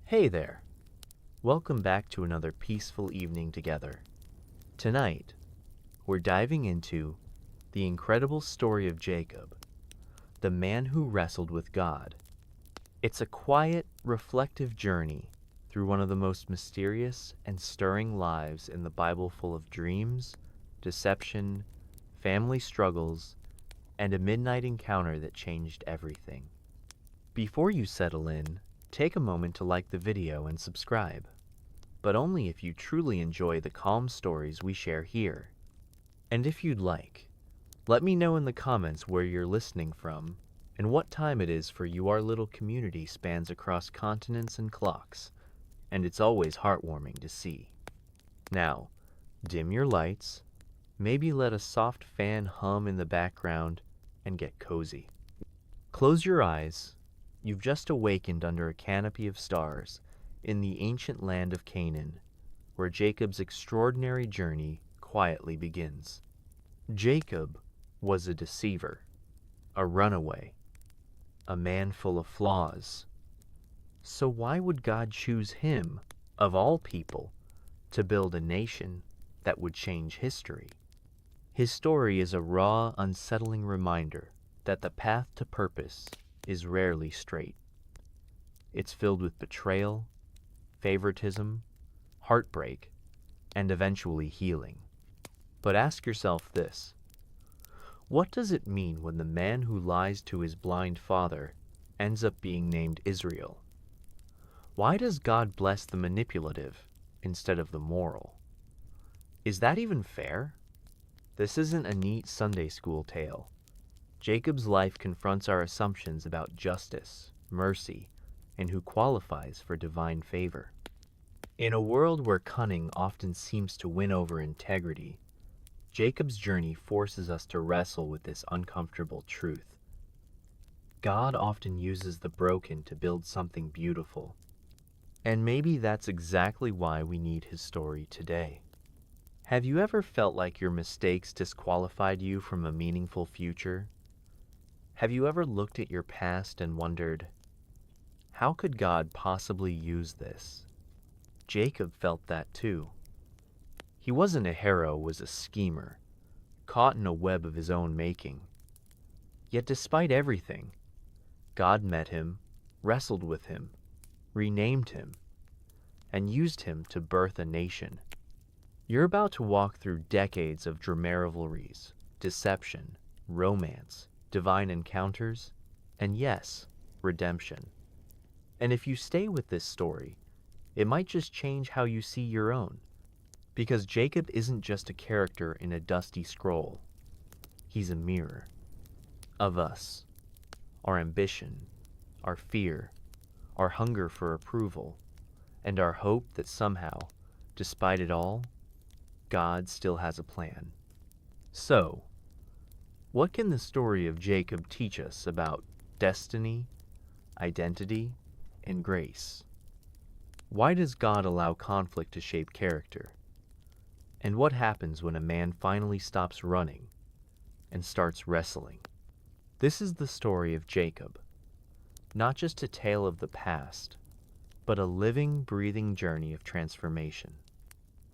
Hey there! Welcome back to another peaceful evening together. Tonight, we're diving into the incredible story of Jacob, the man who wrestled with God. It's a quiet, reflective journey through one of the most mysterious and stirring lives in the Bible, full of dreams, deception, family struggles, and a midnight encounter that changed everything. Before you settle in, take a moment to like the video and subscribe, but only if you truly enjoy the calm stories we share here. And if you'd like, let me know in the comments where you're listening from and what time it is for you. Our little community spans across continents and clocks, and it's always heartwarming to see. Now, dim your lights, maybe let a soft fan hum in the background, and get cozy. Close your eyes. You've just awakened under a canopy of stars in the ancient land of Canaan, where Jacob's extraordinary journey quietly begins. Jacob was a deceiver, a runaway, a man full of flaws. So why would God choose him, of all people, to build a nation that would change history? His story is a raw, unsettling reminder that the path to purpose is rarely straight. It's filled with betrayal, favoritism, heartbreak, and eventually healing. But ask yourself this: what does it mean when the man who lies to his blind father ends up being named Israel? Why does God bless the manipulative instead of the moral? Is that even fair? This isn't a neat Sunday school tale. Jacob's life confronts our assumptions about justice, mercy, and who qualifies for divine favor. In a world where cunning often seems to win over integrity, Jacob's journey forces us to wrestle with this uncomfortable truth. God often uses the broken to build something beautiful. And maybe that's exactly why we need his story today. Have you ever felt like your mistakes disqualified you from a meaningful future? Have you ever looked at your past and wondered, how could God possibly use this? Jacob felt that too. He wasn't a hero, was a schemer, caught in a web of his own making. Yet despite everything, God met him, wrestled with him, renamed him, and used him to birth a nation. You're about to walk through decades of drama-rivalries, deception, romance, divine encounters, and yes, redemption. And if you stay with this story, it might just change how you see your own. Because Jacob isn't just a character in a dusty scroll. He's a mirror of us, our ambition, our fear, our hunger for approval, and our hope that somehow, despite it all, God still has a plan. So, what can the story of Jacob teach us about destiny, identity, and grace? Why does God allow conflict to shape character? And what happens when a man finally stops running and starts wrestling? This is the story of Jacob, not just a tale of the past, but a living, breathing journey of transformation.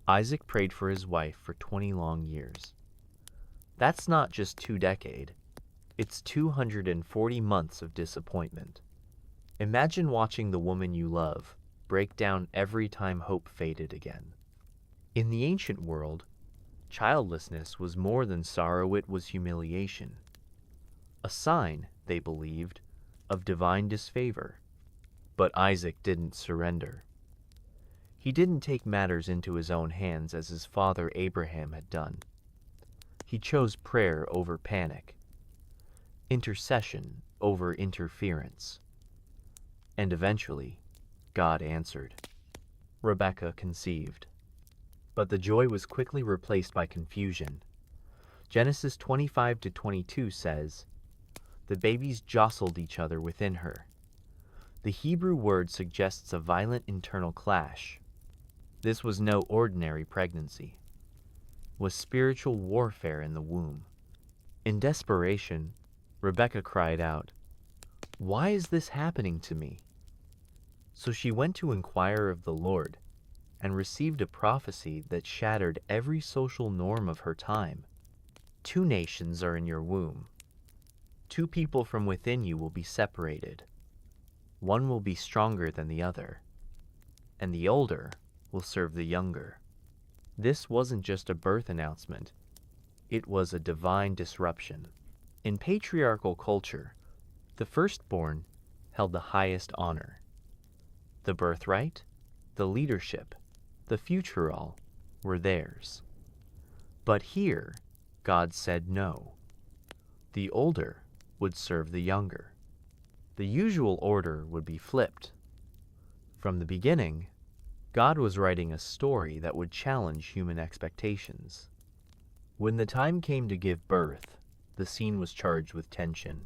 Isaac prayed for his wife for 20 long years. That's not just 2 decades, it's 240 months of disappointment. Imagine watching the woman you love break down every time hope faded again. In the ancient world, childlessness was more than sorrow, it was humiliation. A sign, they believed, of divine disfavor. But Isaac didn't surrender. He didn't take matters into his own hands as his father Abraham had done. He chose prayer over panic, intercession over interference. And eventually, God answered. Rebekah conceived. But the joy was quickly replaced by confusion. Genesis 25-22 says, "The babies jostled each other within her." The Hebrew word suggests a violent internal clash. This was no ordinary pregnancy. It was spiritual warfare in the womb. In desperation, Rebekah cried out, "Why is this happening to me?" So she went to inquire of the Lord and received a prophecy that shattered every social norm of her time. 2 nations are in your womb. 2 people from within you will be separated. One will be stronger than the other, and the older will serve the younger. This wasn't just a birth announcement. It was a divine disruption. In patriarchal culture, the firstborn held the highest honor. The birthright, the leadership, the future all were theirs. But here, God said no. The older would serve the younger. The usual order would be flipped. From the beginning, God was writing a story that would challenge human expectations. When the time came to give birth, the scene was charged with tension.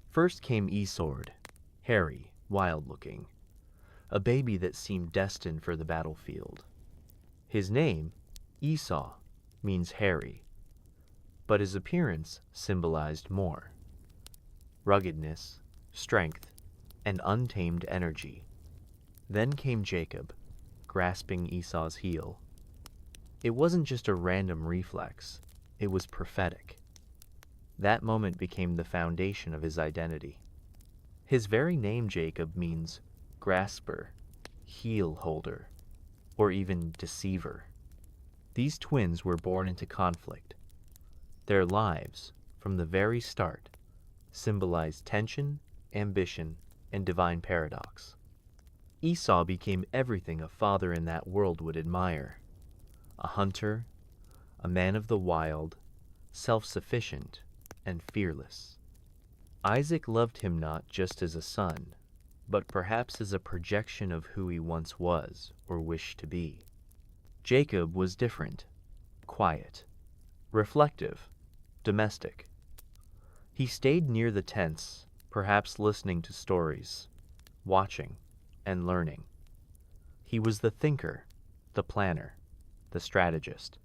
First came Esau, hairy, wild-looking, a baby that seemed destined for the battlefield. His name, Esau, means hairy, but his appearance symbolized more: ruggedness, strength, and untamed energy. Then came Jacob, grasping Esau's heel. It wasn't just a random reflex, it was prophetic. That moment became the foundation of his identity. His very name, Jacob, means grasper, heel holder, or even deceiver. These twins were born into conflict. Their lives, from the very start, symbolized tension, ambition, and divine paradox. Esau became everything a father in that world would admire: a hunter, a man of the wild, self-sufficient, and fearless. Isaac loved him not just as a son, but perhaps as a projection of who he once was or wished to be. Jacob was different, quiet, reflective, domestic. He stayed near the tents, perhaps listening to stories, watching, and learning. He was the thinker, the planner, the strategist.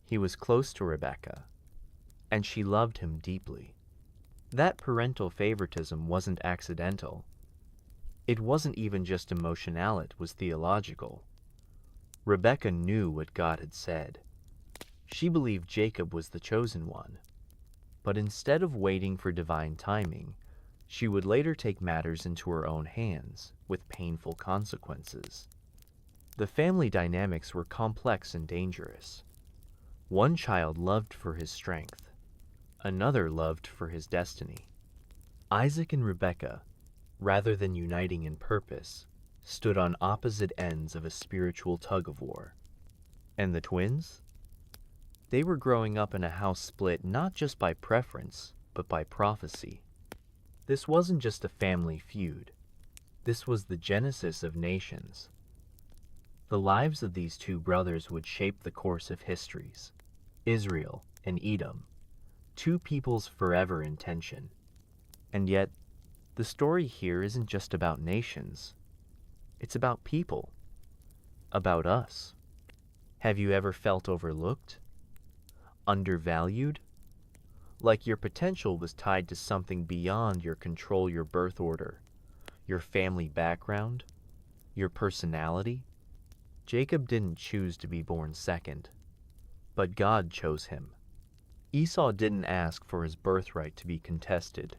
He was close to Rebekah, and she loved him deeply. That parental favoritism wasn't accidental. It wasn't even just emotional, it was theological. Rebekah knew what God had said. She believed Jacob was the chosen one. But instead of waiting for divine timing, she would later take matters into her own hands, with painful consequences. The family dynamics were complex and dangerous. One child loved for his strength. Another loved for his destiny. Isaac and Rebekah, rather than uniting in purpose, stood on opposite ends of a spiritual tug-of-war. And the twins? They were growing up in a house split not just by preference, but by prophecy. This wasn't just a family feud. This was the genesis of nations. The lives of these 2 brothers would shape the course of histories. Israel and Edom, 2 peoples forever in tension. And yet, the story here isn't just about nations. It's about people. About us. Have you ever felt overlooked? Undervalued? Like your potential was tied to something beyond your control, your birth order, your family background, your personality? Jacob didn't choose to be born second, but God chose him. Esau didn't ask for his birthright to be contested,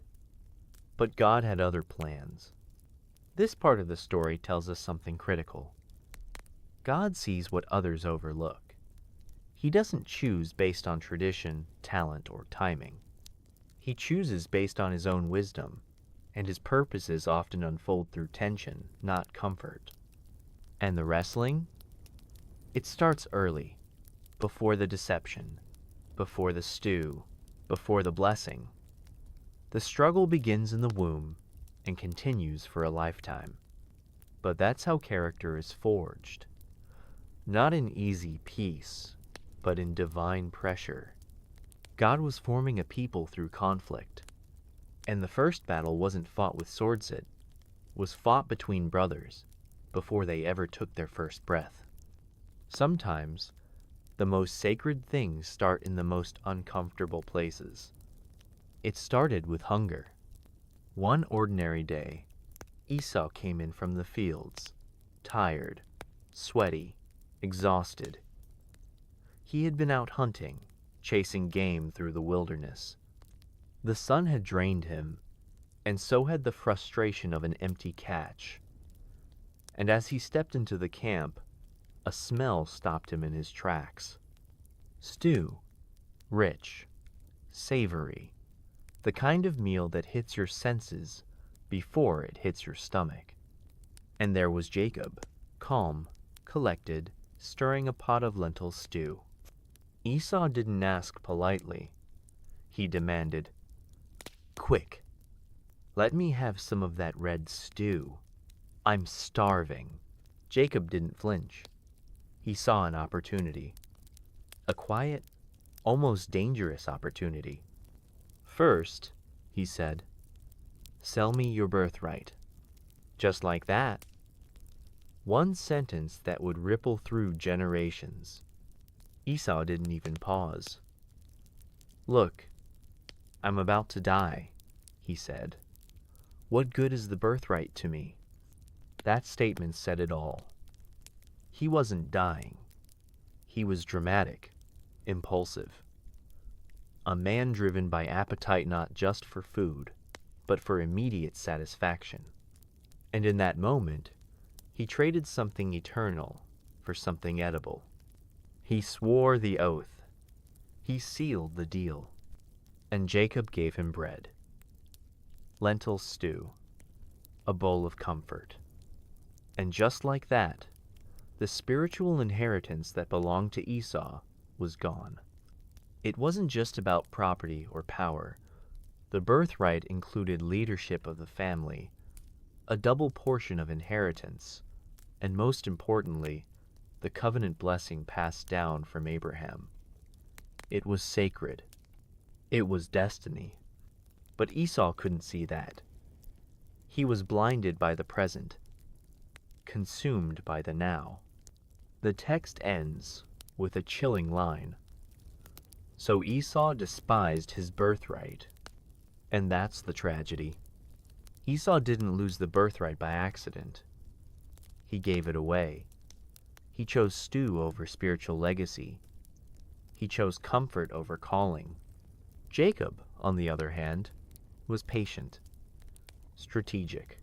but God had other plans. This part of the story tells us something critical. God sees what others overlook. He doesn't choose based on tradition, talent, or timing. He chooses based on his own wisdom, and his purposes often unfold through tension, not comfort. And the wrestling? It starts early, before the deception, before the stew, before the blessing. The struggle begins in the womb and continues for a lifetime. But that's how character is forged. Not in easy peace, but in divine pressure. God was forming a people through conflict. And the first battle wasn't fought with swords, it was fought between brothers before they ever took their first breath. Sometimes, the most sacred things start in the most uncomfortable places. It started with hunger. One ordinary day, Esau came in from the fields, tired, sweaty, exhausted. He had been out hunting, chasing game through the wilderness. The sun had drained him, and so had the frustration of an empty catch. And as he stepped into the camp, a smell stopped him in his tracks. Stew, rich, savory, the kind of meal that hits your senses before it hits your stomach. And there was Jacob, calm, collected, stirring a pot of lentil stew. Esau didn't ask politely. He demanded, "Quick, let me have some of that red stew. I'm starving." Jacob didn't flinch. He saw an opportunity. A quiet, almost dangerous opportunity. "First," he said, "sell me your birthright." Just like that. One sentence that would ripple through generations. Esau didn't even pause. "Look, I'm about to die," he said. "What good is the birthright to me?" That statement said it all. He wasn't dying. He was dramatic, impulsive. A man driven by appetite not just for food, but for immediate satisfaction. And in that moment, he traded something eternal for something edible. He swore the oath. He sealed the deal. And Jacob gave him bread. Lentil stew. A bowl of comfort. And just like that, the spiritual inheritance that belonged to Esau was gone. It wasn't just about property or power. The birthright included leadership of the family, a double portion of inheritance, and most importantly, the covenant blessing passed down from Abraham. It was sacred. It was destiny. But Esau couldn't see that. He was blinded by the present, consumed by the now. The text ends with a chilling line. So Esau despised his birthright. And that's the tragedy. Esau didn't lose the birthright by accident. He gave it away. He chose stew over spiritual legacy. He chose comfort over calling. Jacob, on the other hand, was patient, strategic.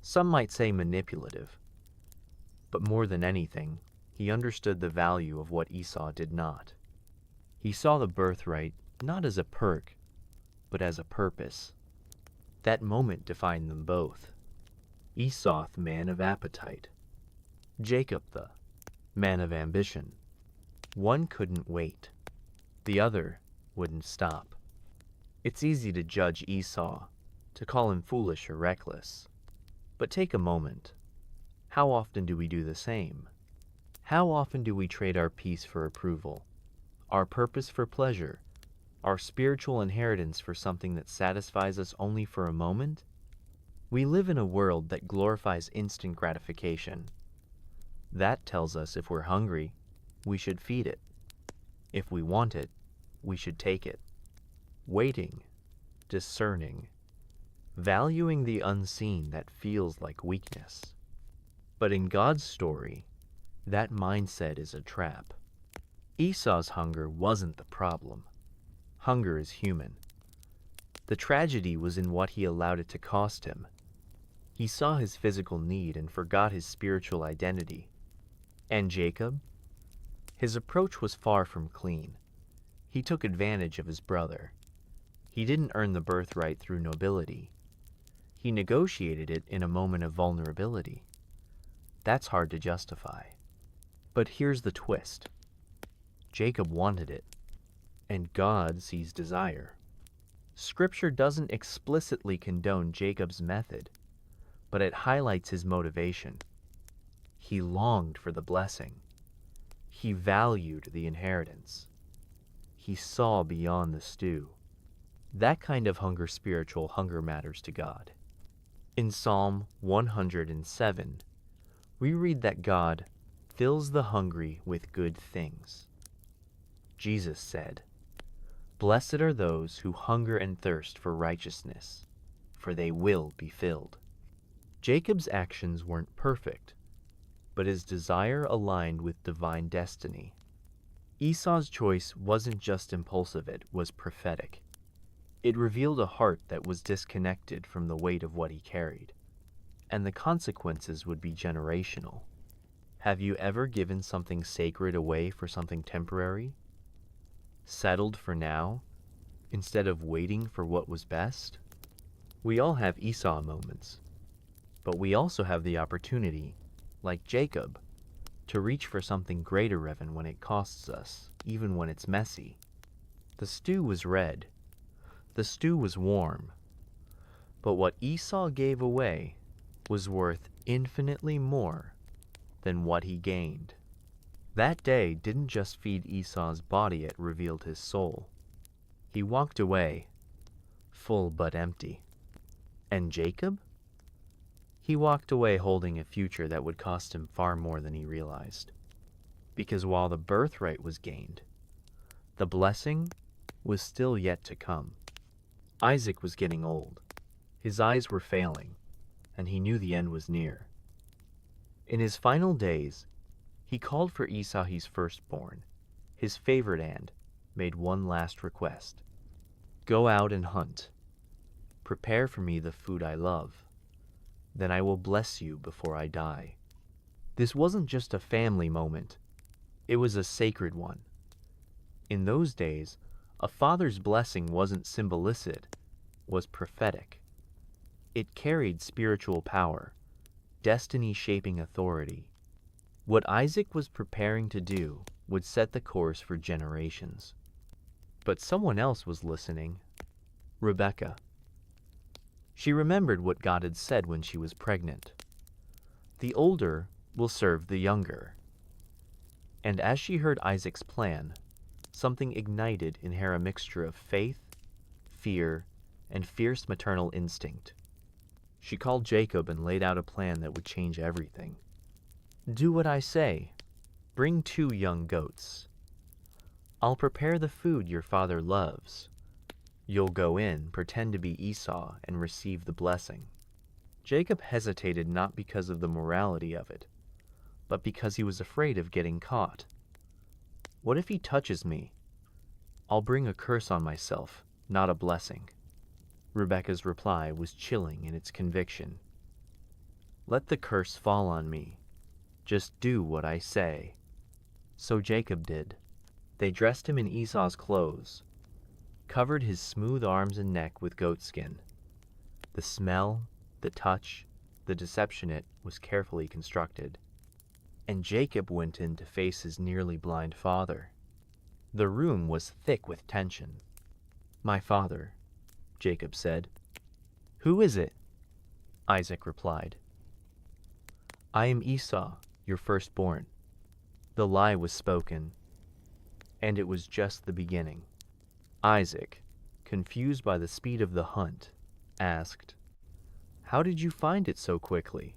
Some might say manipulative. But more than anything, he understood the value of what Esau did not. He saw the birthright not as a perk, but as a purpose. That moment defined them both. Esau, the man of appetite. Jacob, the man of ambition. One couldn't wait. The other wouldn't stop. It's easy to judge Esau, to call him foolish or reckless. But take a moment. How often do we do the same? How often do we trade our peace for approval, our purpose for pleasure, our spiritual inheritance for something that satisfies us only for a moment? We live in a world that glorifies instant gratification. That tells us if we're hungry, we should feed it. If we want it, we should take it. Waiting, discerning, valuing the unseen that feels like weakness. But in God's story, that mindset is a trap. Esau's hunger wasn't the problem. Hunger is human. The tragedy was in what he allowed it to cost him. He saw his physical need and forgot his spiritual identity. And Jacob? His approach was far from clean. He took advantage of his brother. He didn't earn the birthright through nobility. He negotiated it in a moment of vulnerability. That's hard to justify. But here's the twist. Jacob wanted it, and God sees desire. Scripture doesn't explicitly condone Jacob's method, but it highlights his motivation. He longed for the blessing. He valued the inheritance. He saw beyond the stew. That kind of hunger, spiritual hunger, matters to God. In Psalm 107, we read that God fills the hungry with good things. Jesus said, "Blessed are those who hunger and thirst for righteousness, for they will be filled." Jacob's actions weren't perfect, but his desire aligned with divine destiny. Esau's choice wasn't just impulsive, it was prophetic. It revealed a heart that was disconnected from the weight of what he carried, and the consequences would be generational. Have you ever given something sacred away for something temporary? Settled for now, instead of waiting for what was best? We all have Esau moments, but we also have the opportunity, like Jacob, to reach for something greater even when it costs us, even when it's messy. The stew was red. The stew was warm. But what Esau gave away was worth infinitely more than what he gained. That day didn't just feed Esau's body, it revealed his soul. He walked away, full but empty. And Jacob? He walked away holding a future that would cost him far more than he realized. Because while the birthright was gained, the blessing was still yet to come. Isaac was getting old. His eyes were failing, and he knew the end was near. In his final days, he called for Esau, his firstborn, his favorite, and made one last request. Go out and hunt. Prepare for me the food I love. Then I will bless you before I die. This wasn't just a family moment. It was a sacred one. In those days, a father's blessing wasn't symbolistic, was prophetic. It carried spiritual power, destiny-shaping authority. What Isaac was preparing to do would set the course for generations. But someone else was listening. Rebekah. She remembered what God had said when she was pregnant. The older will serve the younger. And as she heard Isaac's plan, something ignited in her, a mixture of faith, fear, and fierce maternal instinct. She called Jacob and laid out a plan that would change everything. Do what I say. Bring 2 young goats. I'll prepare the food your father loves. You'll go in, pretend to be Esau, and receive the blessing. Jacob hesitated not because of the morality of it, but because he was afraid of getting caught. What if he touches me? I'll bring a curse on myself, not a blessing. Rebekah's reply was chilling in its conviction. Let the curse fall on me. Just do what I say. So Jacob did. They dressed him in Esau's clothes, covered his smooth arms and neck with goatskin. The smell, the touch, the deception, it was carefully constructed. And Jacob went in to face his nearly blind father. The room was thick with tension. My father, Jacob said. Who is it? Isaac replied. I am Esau, your firstborn. The lie was spoken, and it was just the beginning. Isaac, confused by the speed of the hunt, asked, How did you find it so quickly?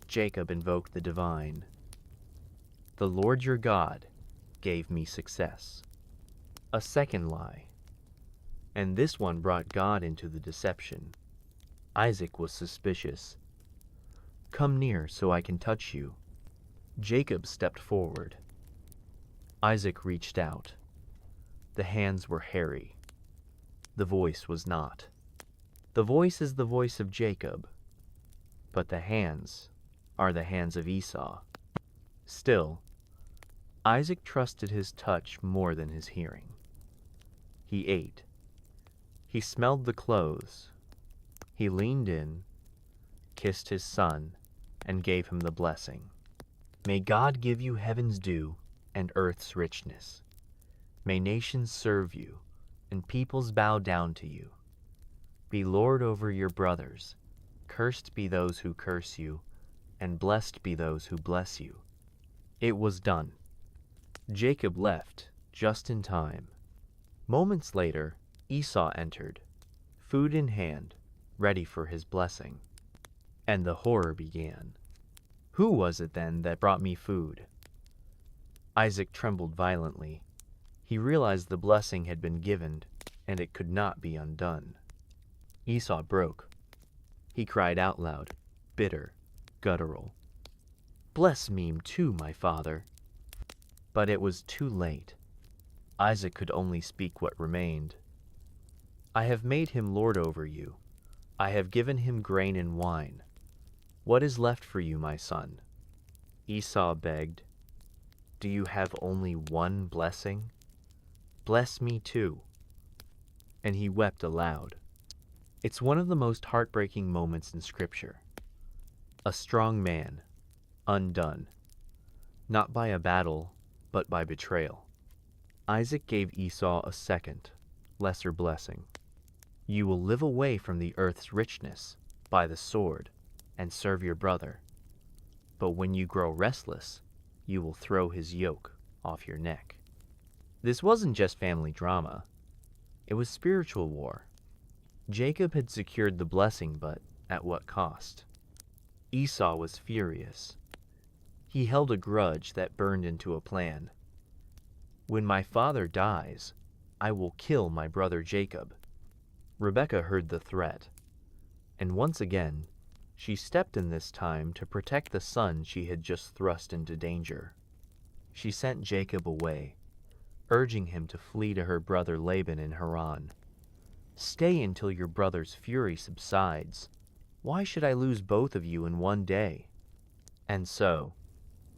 Jacob invoked the divine. The Lord your God gave me success. A second lie, and this one brought God into the deception. Isaac was suspicious. Come near so I can touch you. Jacob stepped forward. Isaac reached out. The hands were hairy. The voice was not. The voice is the voice of Jacob, but the hands are the hands of Esau. Still, Isaac trusted his touch more than his hearing. He ate. He smelled the clothes. He leaned in, kissed his son, and gave him the blessing. May God give you heaven's dew and earth's richness. May nations serve you, and peoples bow down to you. Be Lord over your brothers. Cursed be those who curse you, and blessed be those who bless you. It was done. Jacob left, just in time. Moments later, Esau entered, food in hand, ready for his blessing. And the horror began. Who was it then that brought me food? Isaac trembled violently. He realized the blessing had been given, and it could not be undone. Esau broke. He cried out loud, bitter, guttural. "Bless me too, my father." But it was too late. Isaac could only speak what remained. "I have made him lord over you. I have given him grain and wine. What is left for you, my son?" Esau begged, "Do you have only one blessing? Bless me too." And he wept aloud. It's one of the most heartbreaking moments in Scripture. A strong man, undone, not by a battle, but by betrayal. Isaac gave Esau a second, lesser blessing. "You will live away from the earth's richness by the sword and serve your brother. But when you grow restless, you will throw his yoke off your neck." This wasn't just family drama. It was spiritual war. Jacob had secured the blessing, but at what cost? Esau was furious. He held a grudge that burned into a plan. "When my father dies, I will kill my brother Jacob." Rebekah heard the threat, and once again, she stepped in this time to protect the son she had just thrust into danger. She sent Jacob away, urging him to flee to her brother Laban in Haran. "Stay until your brother's fury subsides. Why should I lose both of you in one day?" And so,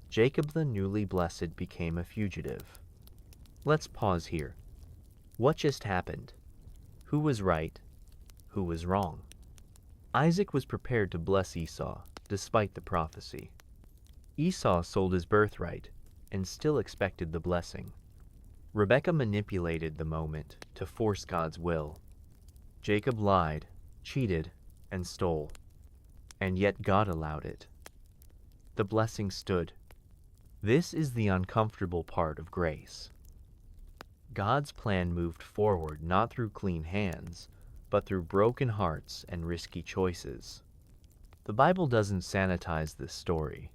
Jacob the newly blessed became a fugitive. Let's pause here. What just happened? Who was right? Who was wrong? Isaac was prepared to bless Esau, despite the prophecy. Esau sold his birthright and still expected the blessing. Rebekah manipulated the moment to force God's will. Jacob lied, cheated, and stole. And yet God allowed it. The blessing stood. This is the uncomfortable part of grace. God's plan moved forward not through clean hands, but through broken hearts and risky choices. The Bible doesn't sanitize this story.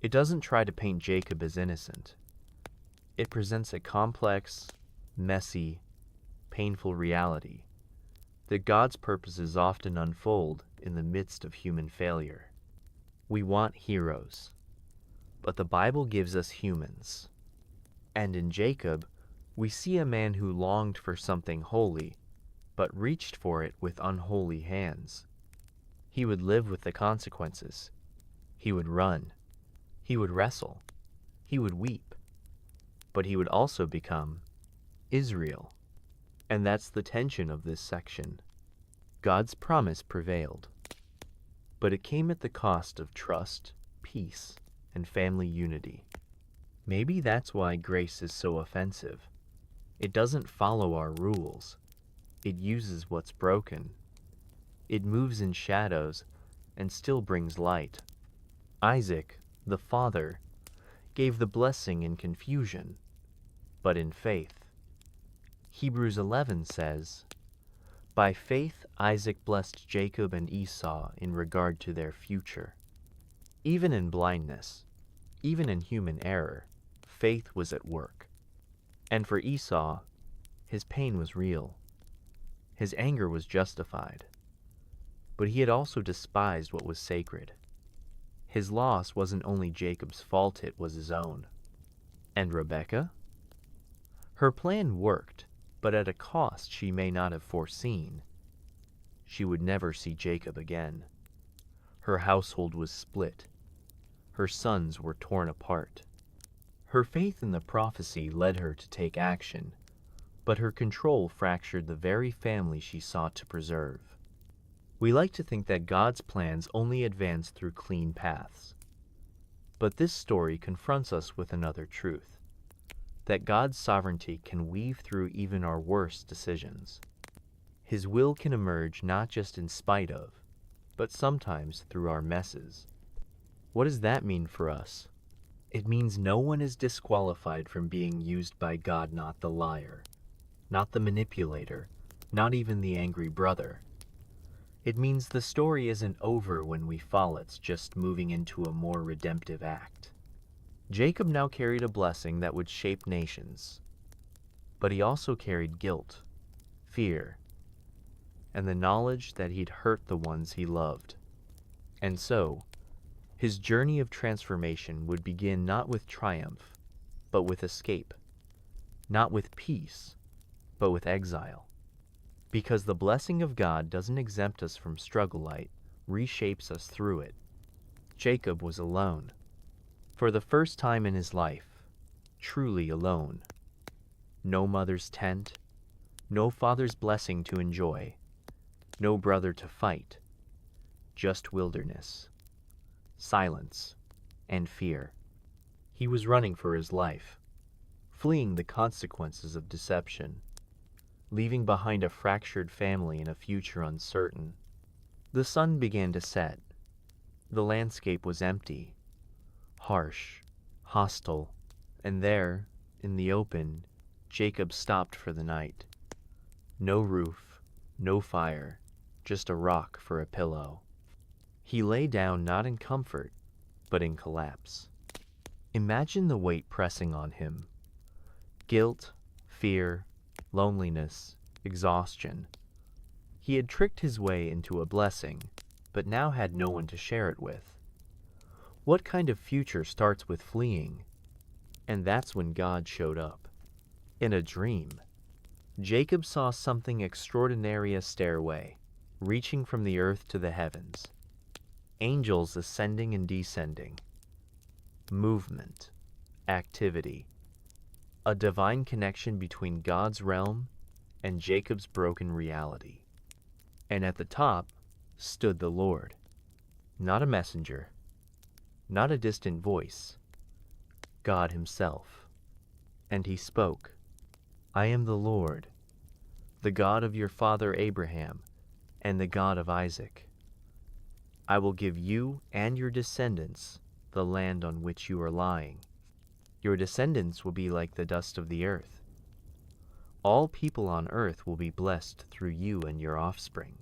It doesn't try to paint Jacob as innocent. It presents a complex, messy, painful reality that God's purposes often unfold in the midst of human failure. We want heroes, but the Bible gives us humans. And in Jacob, we see a man who longed for something holy, but reached for it with unholy hands. He would live with the consequences. He would run. He would wrestle. He would weep. But he would also become Israel. And that's the tension of this section. God's promise prevailed. But it came at the cost of trust, peace, and family unity. Maybe that's why grace is so offensive. It doesn't follow our rules. It uses what's broken. It moves in shadows and still brings light. Isaac, the father, gave the blessing in confusion, but in faith. Hebrews 11 says, "By faith Isaac blessed Jacob and Esau in regard to their future." Even in blindness, even in human error, faith was at work. And for Esau, his pain was real. His anger was justified. But he had also despised what was sacred. His loss wasn't only Jacob's fault, it was his own. And Rebekah? Her plan worked, but at a cost she may not have foreseen. She would never see Jacob again. Her household was split. Her sons were torn apart. Her faith in the prophecy led her to take action, but her control fractured the very family she sought to preserve. We like to think that God's plans only advance through clean paths. But this story confronts us with another truth, that God's sovereignty can weave through even our worst decisions. His will can emerge not just in spite of, but sometimes through our messes. What does that mean for us? It means no one is disqualified from being used by God, not the liar, not the manipulator, not even the angry brother. It means the story isn't over when we fall, it's just moving into a more redemptive act. Jacob now carried a blessing that would shape nations, but he also carried guilt, fear, and the knowledge that he'd hurt the ones he loved. And so, his journey of transformation would begin not with triumph, but with escape, not with peace, but with exile. Because the blessing of God doesn't exempt us from struggle, it reshapes us through it. Jacob was alone. For the first time in his life, truly alone. No mother's tent, no father's blessing to enjoy, no brother to fight, just wilderness, silence, and fear. He was running for his life, fleeing the consequences of deception, leaving behind a fractured family and a future uncertain. The sun began to set. The landscape was empty, harsh, hostile, and there, in the open, Jacob stopped for the night. No roof, no fire, just a rock for a pillow. He lay down not in comfort, but in collapse. Imagine the weight pressing on him. Guilt, fear, loneliness, exhaustion. He had tricked his way into a blessing, but now had no one to share it with. What kind of future starts with fleeing? And that's when God showed up. In a dream, Jacob saw something extraordinary, a stairway, reaching from the earth to the heavens. Angels ascending and descending. Movement, activity. A divine connection between God's realm and Jacob's broken reality. And at the top stood the Lord. Not a messenger, not a distant voice, God himself. And he spoke, I am the Lord, the God of your father Abraham, and the God of Isaac. I will give you and your descendants the land on which you are lying. Your descendants will be like the dust of the earth. All people on earth will be blessed through you and your offspring.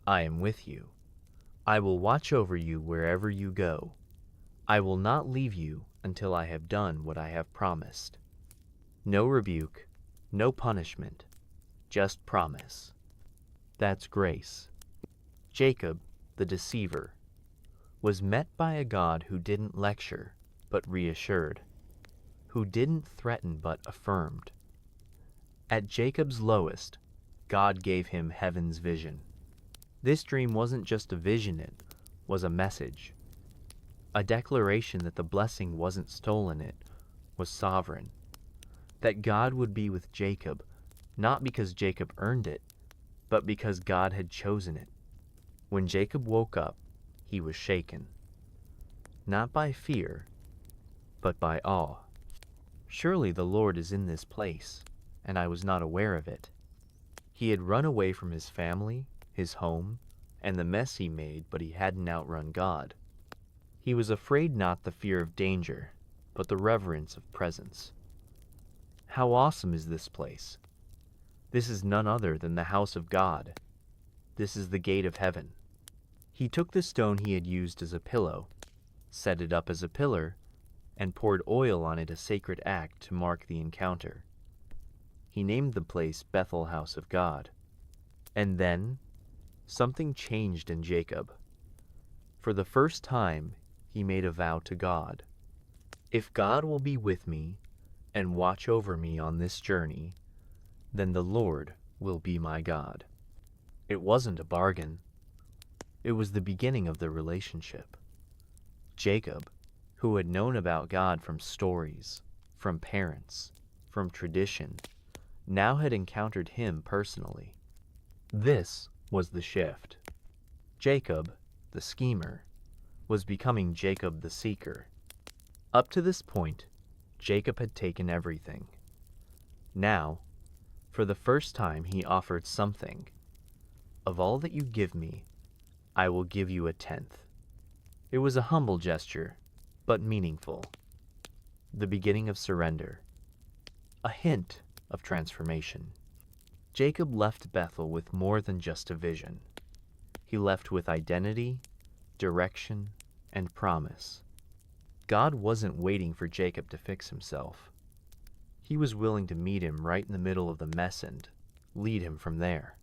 I am with you. I will watch over you wherever you go. I will not leave you until I have done what I have promised. No rebuke, no punishment, just promise. That's grace. Jacob, the deceiver, was met by a God who didn't lecture, but reassured, who didn't threaten but affirmed. At Jacob's lowest, God gave him heaven's vision. This dream wasn't just a vision, it was a message. A declaration that the blessing wasn't stolen, it was sovereign. That God would be with Jacob, not because Jacob earned it, but because God had chosen it. When Jacob woke up, he was shaken. Not by fear, but by awe. Surely the Lord is in this place, and I was not aware of it. He had run away from his family, his home, and the mess he made, but he hadn't outrun God. He was afraid not the fear of danger, but the reverence of presence. How awesome is this place! This is none other than the house of God. This is the gate of heaven. He took the stone he had used as a pillow, set it up as a pillar, and poured oil on it, a sacred act to mark the encounter. He named the place Bethel, House of God. And then, something changed in Jacob. For the first time, he made a vow to God. If God will be with me and watch over me on this journey, then the Lord will be my God. It wasn't a bargain. It was the beginning of the relationship. Jacob, who had known about God from stories, from parents, from tradition, now had encountered him personally. This was the shift. Jacob, the schemer, was becoming Jacob the seeker. Up to this point, Jacob had taken everything. Now, for the first time, he offered something. Of all that you give me, I will give you a tenth. It was a humble gesture, but meaningful. The beginning of surrender. A hint of transformation. Jacob left Bethel with more than just a vision. He left with identity, direction, and promise. God wasn't waiting for Jacob to fix himself. He was willing to meet him right in the middle of the mess and lead him from there.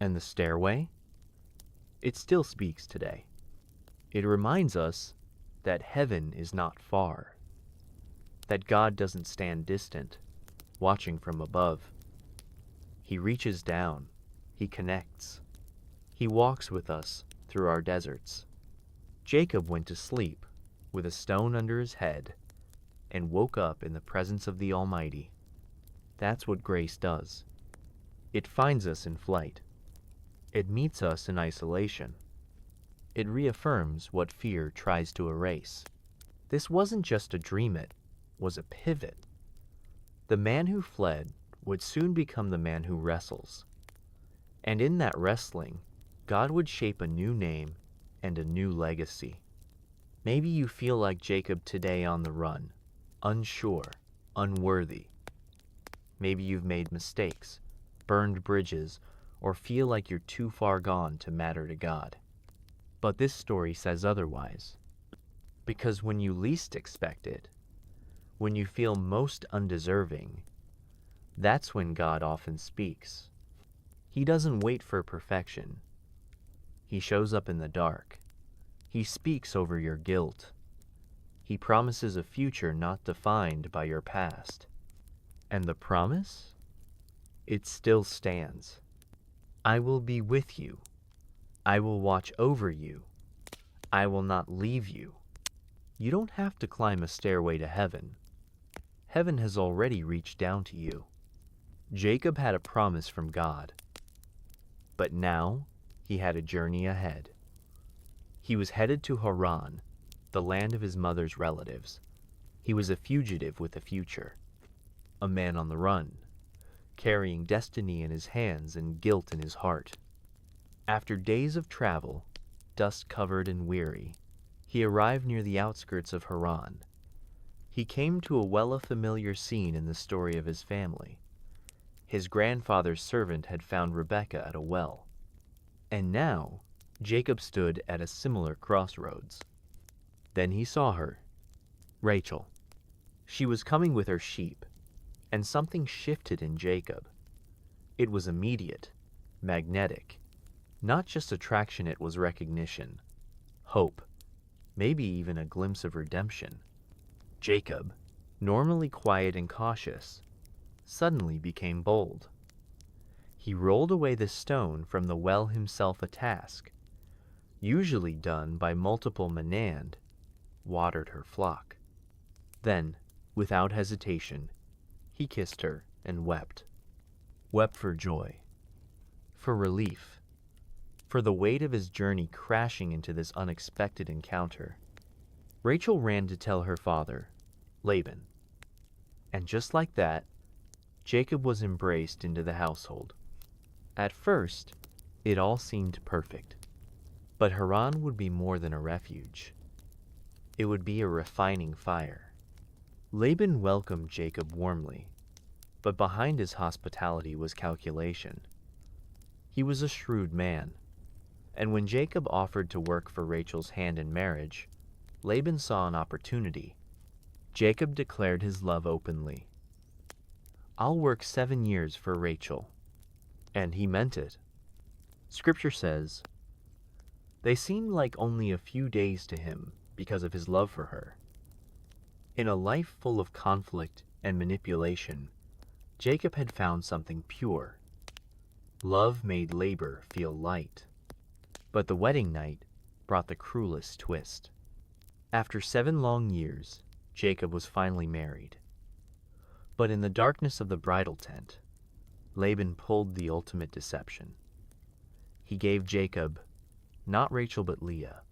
And the stairway? It still speaks today. It reminds us that heaven is not far, that God doesn't stand distant, watching from above. He reaches down, he connects, he walks with us through our deserts. Jacob went to sleep with a stone under his head and woke up in the presence of the Almighty. That's what grace does. It finds us in flight. It meets us in isolation. It reaffirms what fear tries to erase. This wasn't just a dream, it was a pivot. The man who fled would soon become the man who wrestles. And in that wrestling, God would shape a new name and a new legacy. Maybe you feel like Jacob today on the run, unsure, unworthy. Maybe you've made mistakes, burned bridges, or feel like you're too far gone to matter to God. But this story says otherwise. Because when you least expect it, when you feel most undeserving, that's when God often speaks. He doesn't wait for perfection. He shows up in the dark. He speaks over your guilt. He promises a future not defined by your past. And the promise? It still stands. I will be with you. I will watch over you. I will not leave you. You don't have to climb a stairway to heaven. Heaven has already reached down to you. Jacob had a promise from God. But now he had a journey ahead. He was headed to Haran, the land of his mother's relatives. He was a fugitive with a future, a man on the run, carrying destiny in his hands and guilt in his heart. After days of travel, dust-covered and weary, he arrived near the outskirts of Haran. He came to a well-familiar scene in the story of his family. His grandfather's servant had found Rebekah at a well, and now Jacob stood at a similar crossroads. Then he saw her, Rachel. She was coming with her sheep, and something shifted in Jacob. It was immediate, magnetic. Not just attraction, it was recognition, hope, maybe even a glimpse of redemption. Jacob, normally quiet and cautious, suddenly became bold. He rolled away the stone from the well himself, a task usually done by multiple men, and watered her flock. Then, without hesitation, he kissed her and wept. Wept for joy, for relief, for the weight of his journey crashing into this unexpected encounter. Rachel ran to tell her father, Laban. And just like that, Jacob was embraced into the household. At first, it all seemed perfect. But Haran would be more than a refuge. It would be a refining fire. Laban welcomed Jacob warmly, but behind his hospitality was calculation. He was a shrewd man, and when Jacob offered to work for Rachel's hand in marriage, Laban saw an opportunity. Jacob declared his love openly. I'll work 7 years for Rachel. And he meant it. Scripture says, they seemed like only a few days to him because of his love for her. In a life full of conflict and manipulation, Jacob had found something pure. Love made labor feel light. But the wedding night brought the cruelest twist. After 7 long years, Jacob was finally married. But in the darkness of the bridal tent, Laban pulled the ultimate deception. He gave Jacob not Rachel but Leah,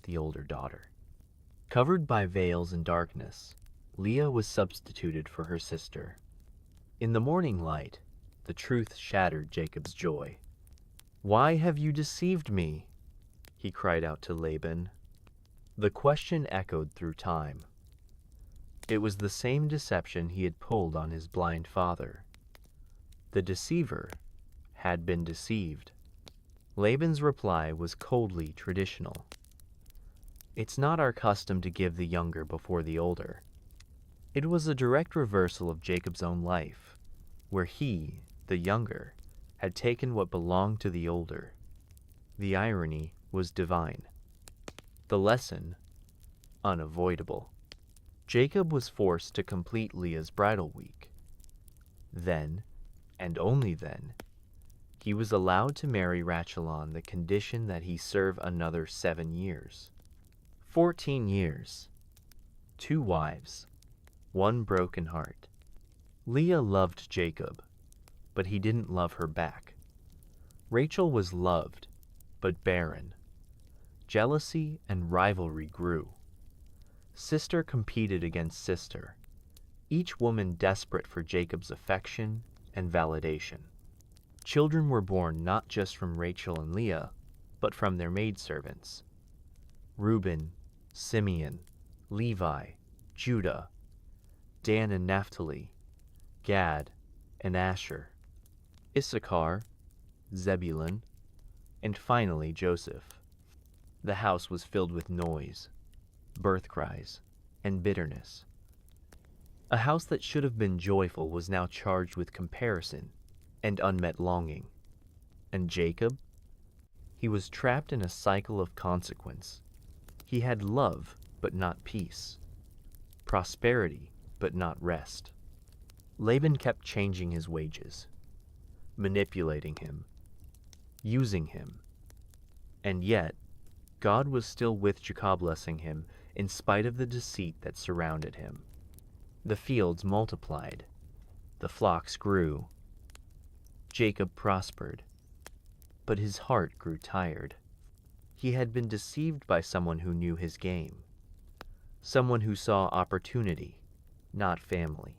the older daughter. Covered by veils and darkness, Leah was substituted for her sister. In the morning light, the truth shattered Jacob's joy. Why have you deceived me? He cried out to Laban. The question echoed through time. It was the same deception he had pulled on his blind father. The deceiver had been deceived. Laban's reply was coldly traditional. It's not our custom to give the younger before the older. It was a direct reversal of Jacob's own life, where he, the younger, had taken what belonged to the older. The irony was divine. The lesson, unavoidable. Jacob was forced to complete Leah's bridal week. Then, and only then, he was allowed to marry Rachel on the condition that he serve another 7 years. 14 years, 2 wives, 1 broken heart. Leah loved Jacob, but he didn't love her back. Rachel was loved, but barren. Jealousy and rivalry grew. Sister competed against sister, each woman desperate for Jacob's affection and validation. Children were born not just from Rachel and Leah, but from their maidservants. Reuben, Simeon, Levi, Judah, Dan and Naphtali, Gad and Asher, Issachar, Zebulun, and finally Joseph. The house was filled with noise, birth cries, and bitterness. A house that should have been joyful was now charged with comparison and unmet longing. And Jacob? He was trapped in a cycle of consequence. He had love, but not peace. Prosperity, but not rest. Laban kept changing his wages, manipulating him, using him. And yet, God was still with Jacob, blessing him in spite of the deceit that surrounded him. The fields multiplied, the flocks grew. Jacob prospered, but his heart grew tired. He had been deceived by someone who knew his game, someone who saw opportunity, not family.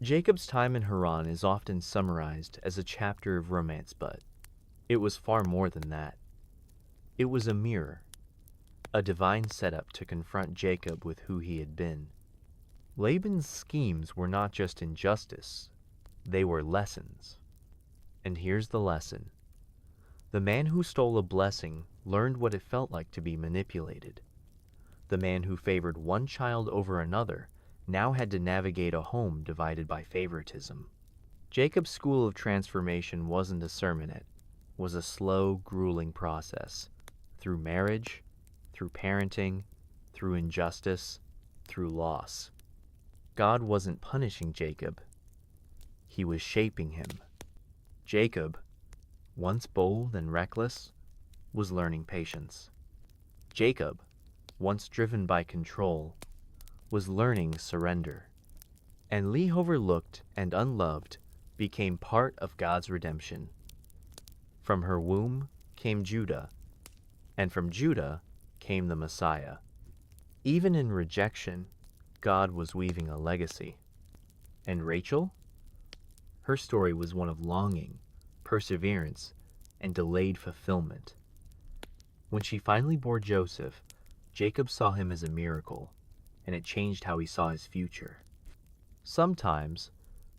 Jacob's time in Haran is often summarized as a chapter of romance, but it was far more than that. It was a mirror, a divine setup to confront Jacob with who he had been. Laban's schemes were not just injustice, they were lessons. And here's the lesson. The man who stole a blessing learned what it felt like to be manipulated. The man who favored one child over another now had to navigate a home divided by favoritism. Jacob's school of transformation wasn't a sermon, it was a slow, grueling process. Through marriage, through parenting, through injustice, through loss. God wasn't punishing Jacob. He was shaping him. Jacob, once bold and reckless, was learning patience. Jacob, once driven by control, was learning surrender. And Leah, overlooked and unloved, became part of God's redemption. From her womb came Judah, and from Judah came the Messiah. Even in rejection, God was weaving a legacy. And Rachel? Her story was one of longing, perseverance, and delayed fulfillment. When she finally bore Joseph, Jacob saw him as a miracle, and it changed how he saw his future. Sometimes,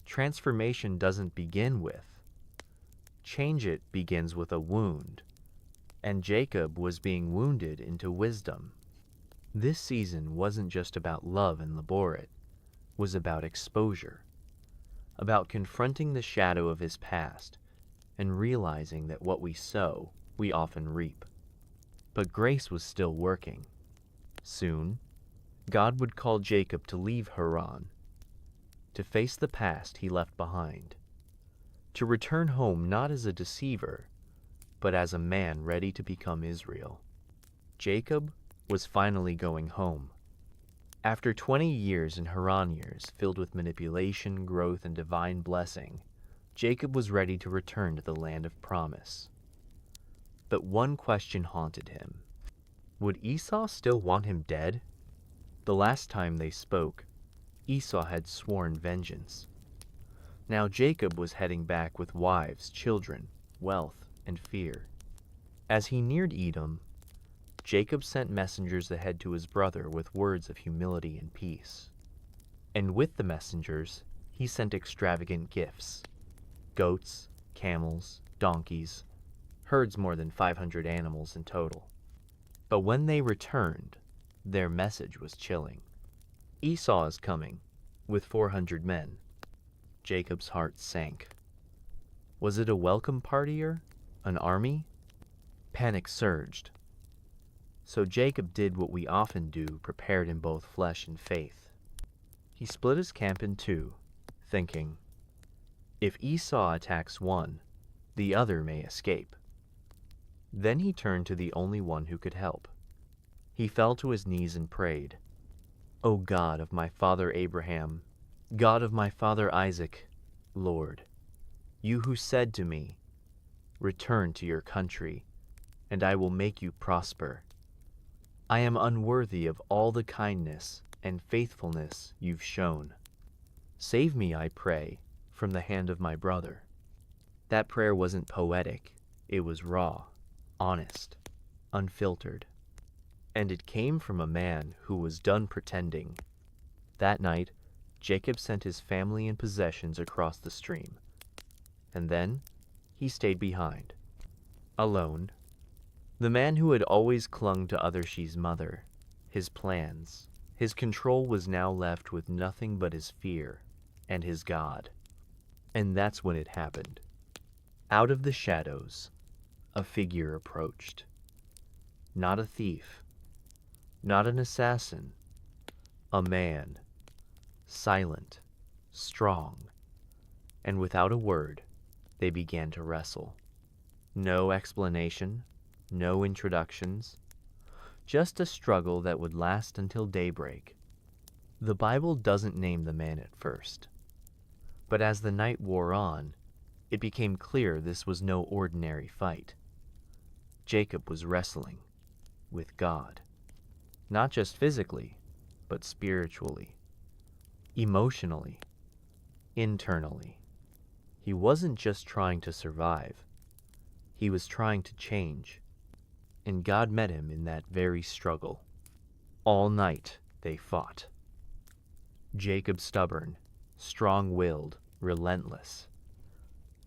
transformation doesn't begin with. Change it begins with a wound, and Jacob was being wounded into wisdom. This season wasn't just about love and labor, it was about exposure, about confronting the shadow of his past and realizing that what we sow, we often reap. But grace was still working. Soon, God would call Jacob to leave Haran, to face the past he left behind, to return home not as a deceiver, but as a man ready to become Israel. Jacob was finally going home. After 20 years in Haran, years filled with manipulation, growth, and divine blessing, Jacob was ready to return to the land of promise. But one question haunted him. Would Esau still want him dead? The last time they spoke, Esau had sworn vengeance. Now Jacob was heading back with wives, children, wealth, and fear. As he neared Edom, Jacob sent messengers ahead to his brother with words of humility and peace. And with the messengers, he sent extravagant gifts: goats, camels, donkeys, herds more than 500 animals in total. But when they returned, their message was chilling. Esau is coming, with 400 men. Jacob's heart sank. Was it a welcome party or an army? Panic surged. So Jacob did what we often do, prepared in both flesh and faith. He split his camp in two, thinking, if Esau attacks one, the other may escape. Then he turned to the only one who could help. He fell to his knees and prayed, O God of my father Abraham, God of my father Isaac, Lord, you who said to me, return to your country, and I will make you prosper. I am unworthy of all the kindness and faithfulness you've shown. Save me, I pray, from the hand of my brother. That prayer wasn't poetic. It was raw, honest, unfiltered. And it came from a man who was done pretending. That night, Jacob sent his family and possessions across the stream. And then he stayed behind, alone. The man who had always clung to Adarshie's mother, his plans, his control was now left with nothing but his fear and his God. And that's when it happened. Out of the shadows, a figure approached. Not a thief, not an assassin, a man, silent, strong, and without a word, they began to wrestle. No explanation, no introductions, just a struggle that would last until daybreak. The Bible doesn't name the man at first, but as the night wore on, it became clear this was no ordinary fight. Jacob was wrestling with God, not just physically, but spiritually, emotionally, internally. He wasn't just trying to survive, he was trying to change, and God met him in that very struggle. All night they fought. Jacob stubborn, strong-willed, relentless.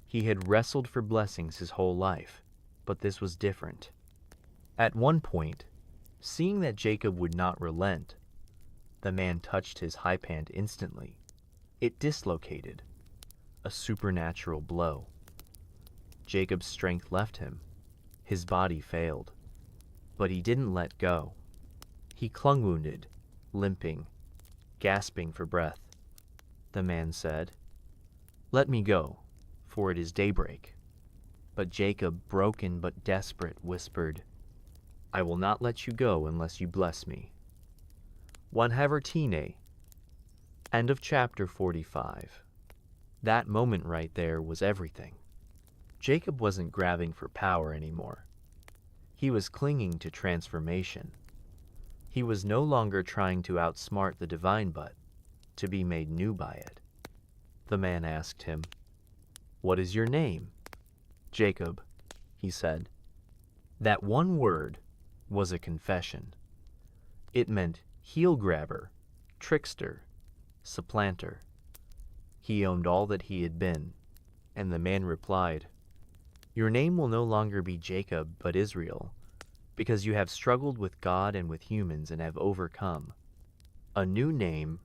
He had wrestled for blessings his whole life, but this was different. At one point, seeing that Jacob would not relent, the man touched his high pant instantly. It dislocated, a supernatural blow. Jacob's strength left him. His body failed. But he didn't let go. He clung wounded, limping, gasping for breath. The man said, "Let me go, for it is daybreak." But Jacob, broken but desperate, whispered, "I will not let you go unless you bless me." One Havertine. End of chapter 45. That moment right there was everything. Jacob wasn't grabbing for power anymore. He was clinging to transformation. He was no longer trying to outsmart the divine, but to be made new by it. The man asked him, "What is your name?" "Jacob," he said. That one word was a confession. It meant heel grabber, trickster, supplanter. He owned all that he had been, and the man replied, "Your name will no longer be Jacob, but Israel, because you have struggled with God and with humans and have overcome. A new name,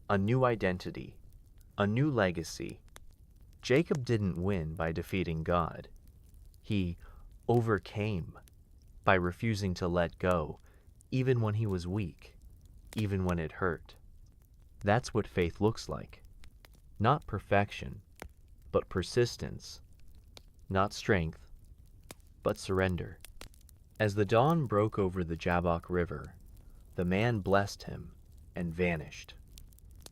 a new identity, a new legacy." Jacob didn't win by defeating God. He overcame by refusing to let go, even when he was weak, even when it hurt. That's what faith looks like. Not perfection, but persistence. Not strength, but surrender. As the dawn broke over the Jabbok River, the man blessed him and vanished.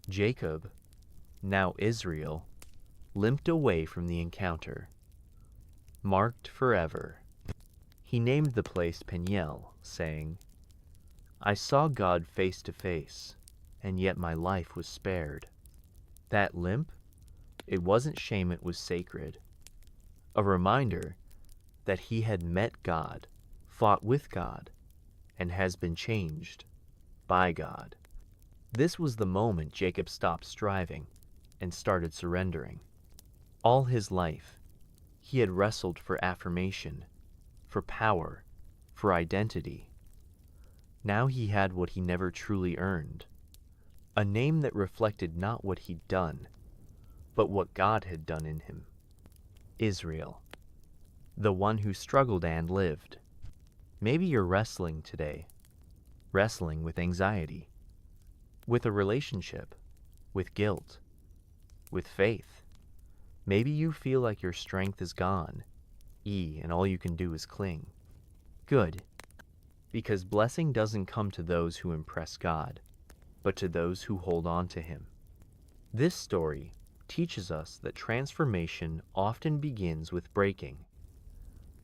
Jacob, now Israel, limped away from the encounter, marked forever. He named the place Peniel, saying, "I saw God face to face, and yet my life was spared." That limp, it wasn't shame, it was sacred. A reminder that he had met God, fought with God, and has been changed by God. This was the moment Jacob stopped striving and started surrendering. All his life, he had wrestled for affirmation, for power, for identity. Now he had what he never truly earned, a name that reflected not what he'd done, but what God had done in him. Israel, the one who struggled and lived. Maybe you're wrestling today, wrestling with anxiety, with a relationship, with guilt, with faith. Maybe you feel like your strength is gone, and all you can do is cling. Good, because blessing doesn't come to those who impress God, but to those who hold on to Him. This story teaches us that transformation often begins with breaking,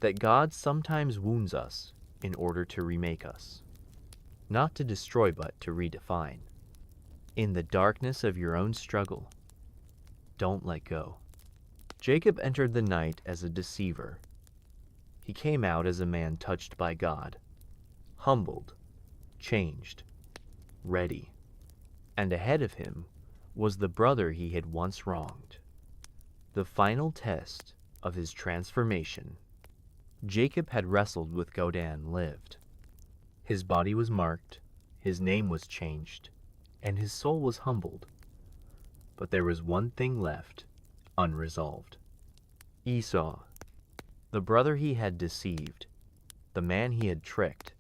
that God sometimes wounds us in order to remake us, not to destroy but to redefine. In the darkness of your own struggle, don't let go. Jacob entered the night as a deceiver. He came out as a man touched by God, humbled, changed, ready. And ahead of him was the brother he had once wronged. The final test of his transformation. Jacob had wrestled with God and lived. His body was marked, his name was changed, and his soul was humbled. But there was one thing left, unresolved. Esau, the brother he had deceived, the man he had tricked,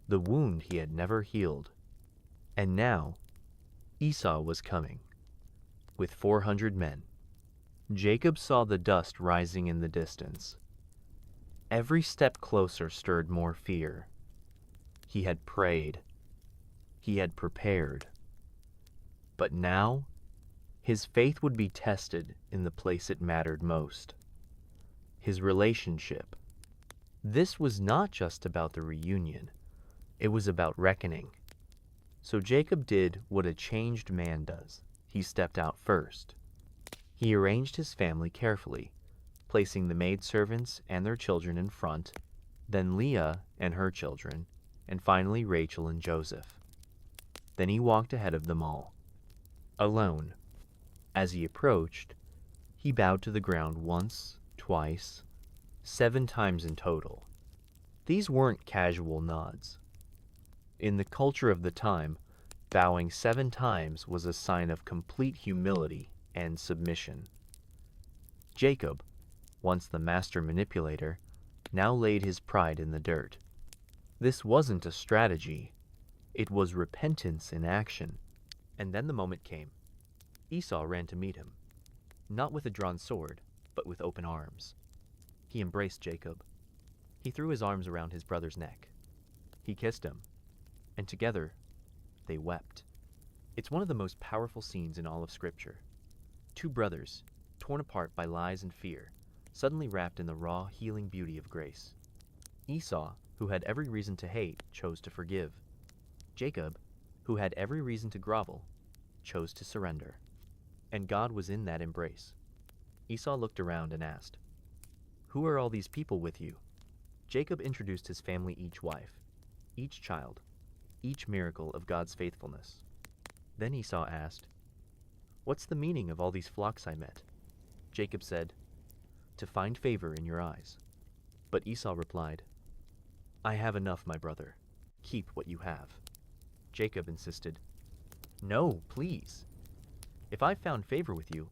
the wound he had never healed. And now, Esau was coming, with 400 men. Jacob saw the dust rising in the distance. Every step closer stirred more fear. He had prayed. He had prepared. But now, his faith would be tested in the place it mattered most. His relationship. This was not just about the reunion. It was about reckoning. So Jacob did what a changed man does. He stepped out first. He arranged his family carefully, placing the maidservants and their children in front, then Leah and her children, and finally Rachel and Joseph. Then he walked ahead of them all, alone. As he approached, he bowed to the ground once, twice, 7 times in total. These weren't casual nods. In the culture of the time, bowing 7 times was a sign of complete humility and submission. Jacob, once the master manipulator, now laid his pride in the dirt. This wasn't a strategy. It was repentance in action. And then the moment came. Esau ran to meet him, not with a drawn sword, but with open arms. He embraced Jacob. He threw his arms around his brother's neck. He kissed him, and together they wept. It's one of the most powerful scenes in all of Scripture. 2 brothers, torn apart by lies and fear, suddenly wrapped in the raw, healing beauty of grace. Esau, who had every reason to hate, chose to forgive. Jacob, who had every reason to grovel, chose to surrender. And God was in that embrace. Esau looked around and asked, "Who are all these people with you?" Jacob introduced his family, each wife, each child, each miracle of God's faithfulness. Then Esau asked, "What's the meaning of all these flocks I met?" Jacob said, "To find favor in your eyes." But Esau replied, "I have enough, my brother. Keep what you have." Jacob insisted, "No, please. If I've found favor with you,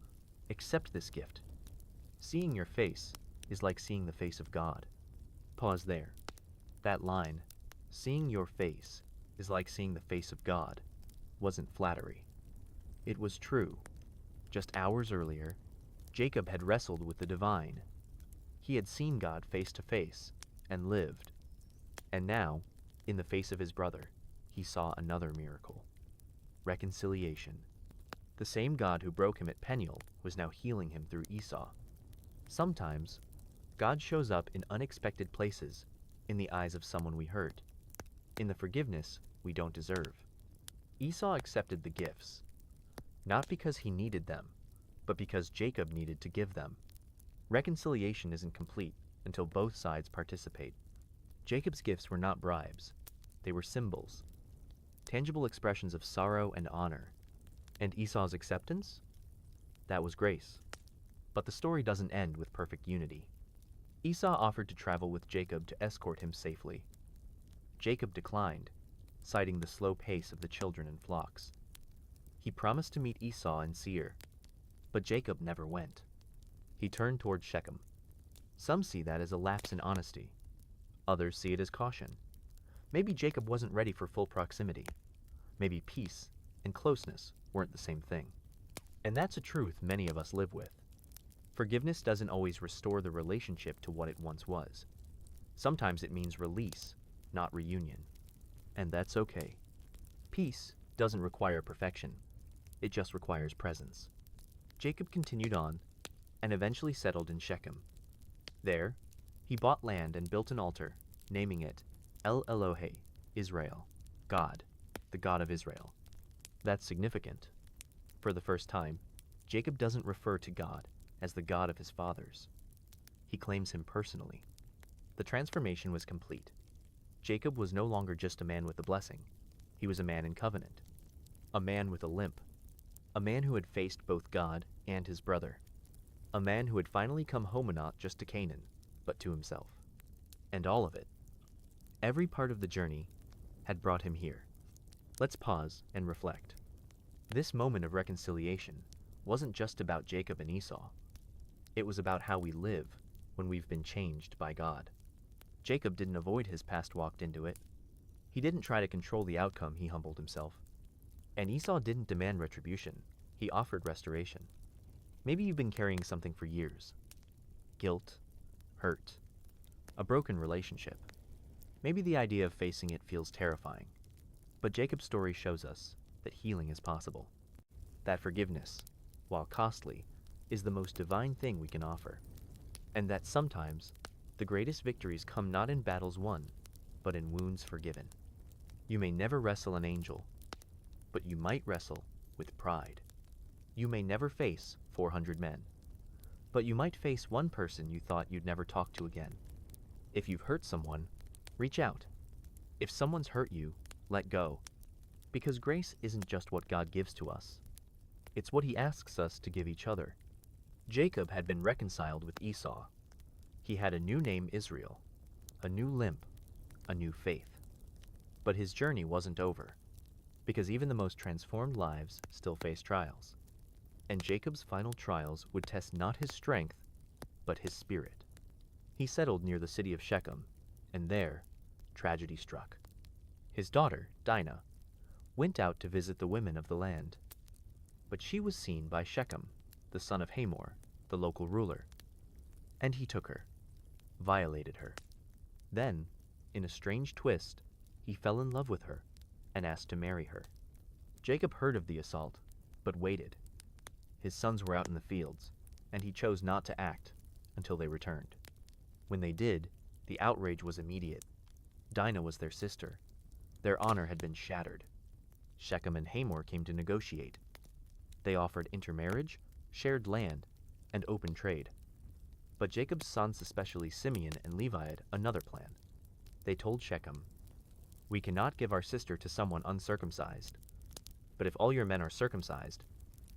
accept this gift. Seeing your face is like seeing the face of God." Pause there. That line, "seeing your face is like seeing the face of God," wasn't flattery. It was true. Just hours earlier, Jacob had wrestled with the divine. He had seen God face to face and lived. And now, in the face of his brother, he saw another miracle. Reconciliation. The same God who broke him at Peniel was now healing him through Esau. Sometimes, God shows up in unexpected places, in the eyes of someone we hurt, in the forgiveness we don't deserve. Esau accepted the gifts, not because he needed them, but because Jacob needed to give them. Reconciliation isn't complete until both sides participate. Jacob's gifts were not bribes. They were symbols, tangible expressions of sorrow and honor. And Esau's acceptance? That was grace. But the story doesn't end with perfect unity. Esau offered to travel with Jacob to escort him safely. Jacob declined, citing the slow pace of the children and flocks. He promised to meet Esau in Seir, but Jacob never went. He turned toward Shechem. Some see that as a lapse in honesty. Others see it as caution. Maybe Jacob wasn't ready for full proximity. Maybe peace and closeness weren't the same thing. And that's a truth many of us live with. Forgiveness doesn't always restore the relationship to what it once was. Sometimes it means release, not reunion. And that's okay. Peace doesn't require perfection. It just requires presence. Jacob continued on and eventually settled in Shechem. There, he bought land and built an altar, naming it El Elohe, Israel, God, the God of Israel. That's significant. For the first time, Jacob doesn't refer to God as the God of his fathers. He claims him personally. The transformation was complete. Jacob was no longer just a man with a blessing. He was a man in covenant, a man with a limp, a man who had faced both God and his brother, a man who had finally come home not just to Canaan, but to himself. And all of it, every part of the journey, had brought him here. Let's pause and reflect. This moment of reconciliation wasn't just about Jacob and Esau. It was about how we live when we've been changed by God. Jacob didn't avoid his past, walked into it. He didn't try to control the outcome, he humbled himself. And Esau didn't demand retribution, he offered restoration. Maybe you've been carrying something for years. Guilt, hurt, a broken relationship. Maybe the idea of facing it feels terrifying. But Jacob's story shows us that healing is possible. That forgiveness, while costly, is the most divine thing we can offer. And that sometimes, the greatest victories come not in battles won, but in wounds forgiven. You may never wrestle an angel, but you might wrestle with pride. You may never face 400 men, but you might face one person you thought you'd never talk to again. If you've hurt someone, reach out. If someone's hurt you, let go. Because grace isn't just what God gives to us. It's what he asks us to give each other. Jacob had been reconciled with Esau. He had a new name, Israel, a new limp, a new faith. But his journey wasn't over, because even the most transformed lives still face trials. And Jacob's final trials would test not his strength, but his spirit. He settled near the city of Shechem, and there, tragedy struck. His daughter, Dinah, went out to visit the women of the land. But she was seen by Shechem, the son of Hamor, the local ruler. And he took her, violated her. Then, in a strange twist, he fell in love with her and asked to marry her. Jacob heard of the assault, but waited. His sons were out in the fields, and he chose not to act until they returned. When they did, the outrage was immediate. Dinah was their sister. Their honor had been shattered. Shechem and Hamor came to negotiate. They offered intermarriage, shared land, and open trade. But Jacob's sons, especially Simeon and Levi, had another plan. They told Shechem, "We cannot give our sister to someone uncircumcised. But if all your men are circumcised,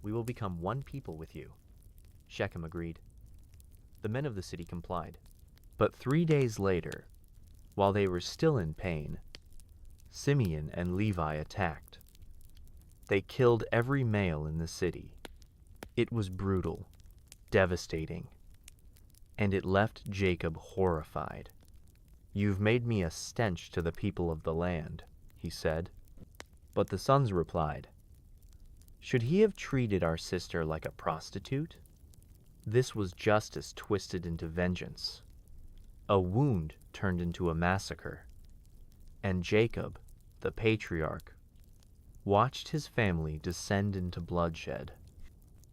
we will become one people with you." Shechem agreed. The men of the city complied. But 3 days later, while they were still in pain, Simeon and Levi attacked. They killed every male in the city. It was brutal, devastating, and it left Jacob horrified. "You've made me a stench to the people of the land," he said. But the sons replied, "Should he have treated our sister like a prostitute?" This was justice twisted into vengeance. A wound turned into a massacre. And Jacob, the patriarch, watched his family descend into bloodshed.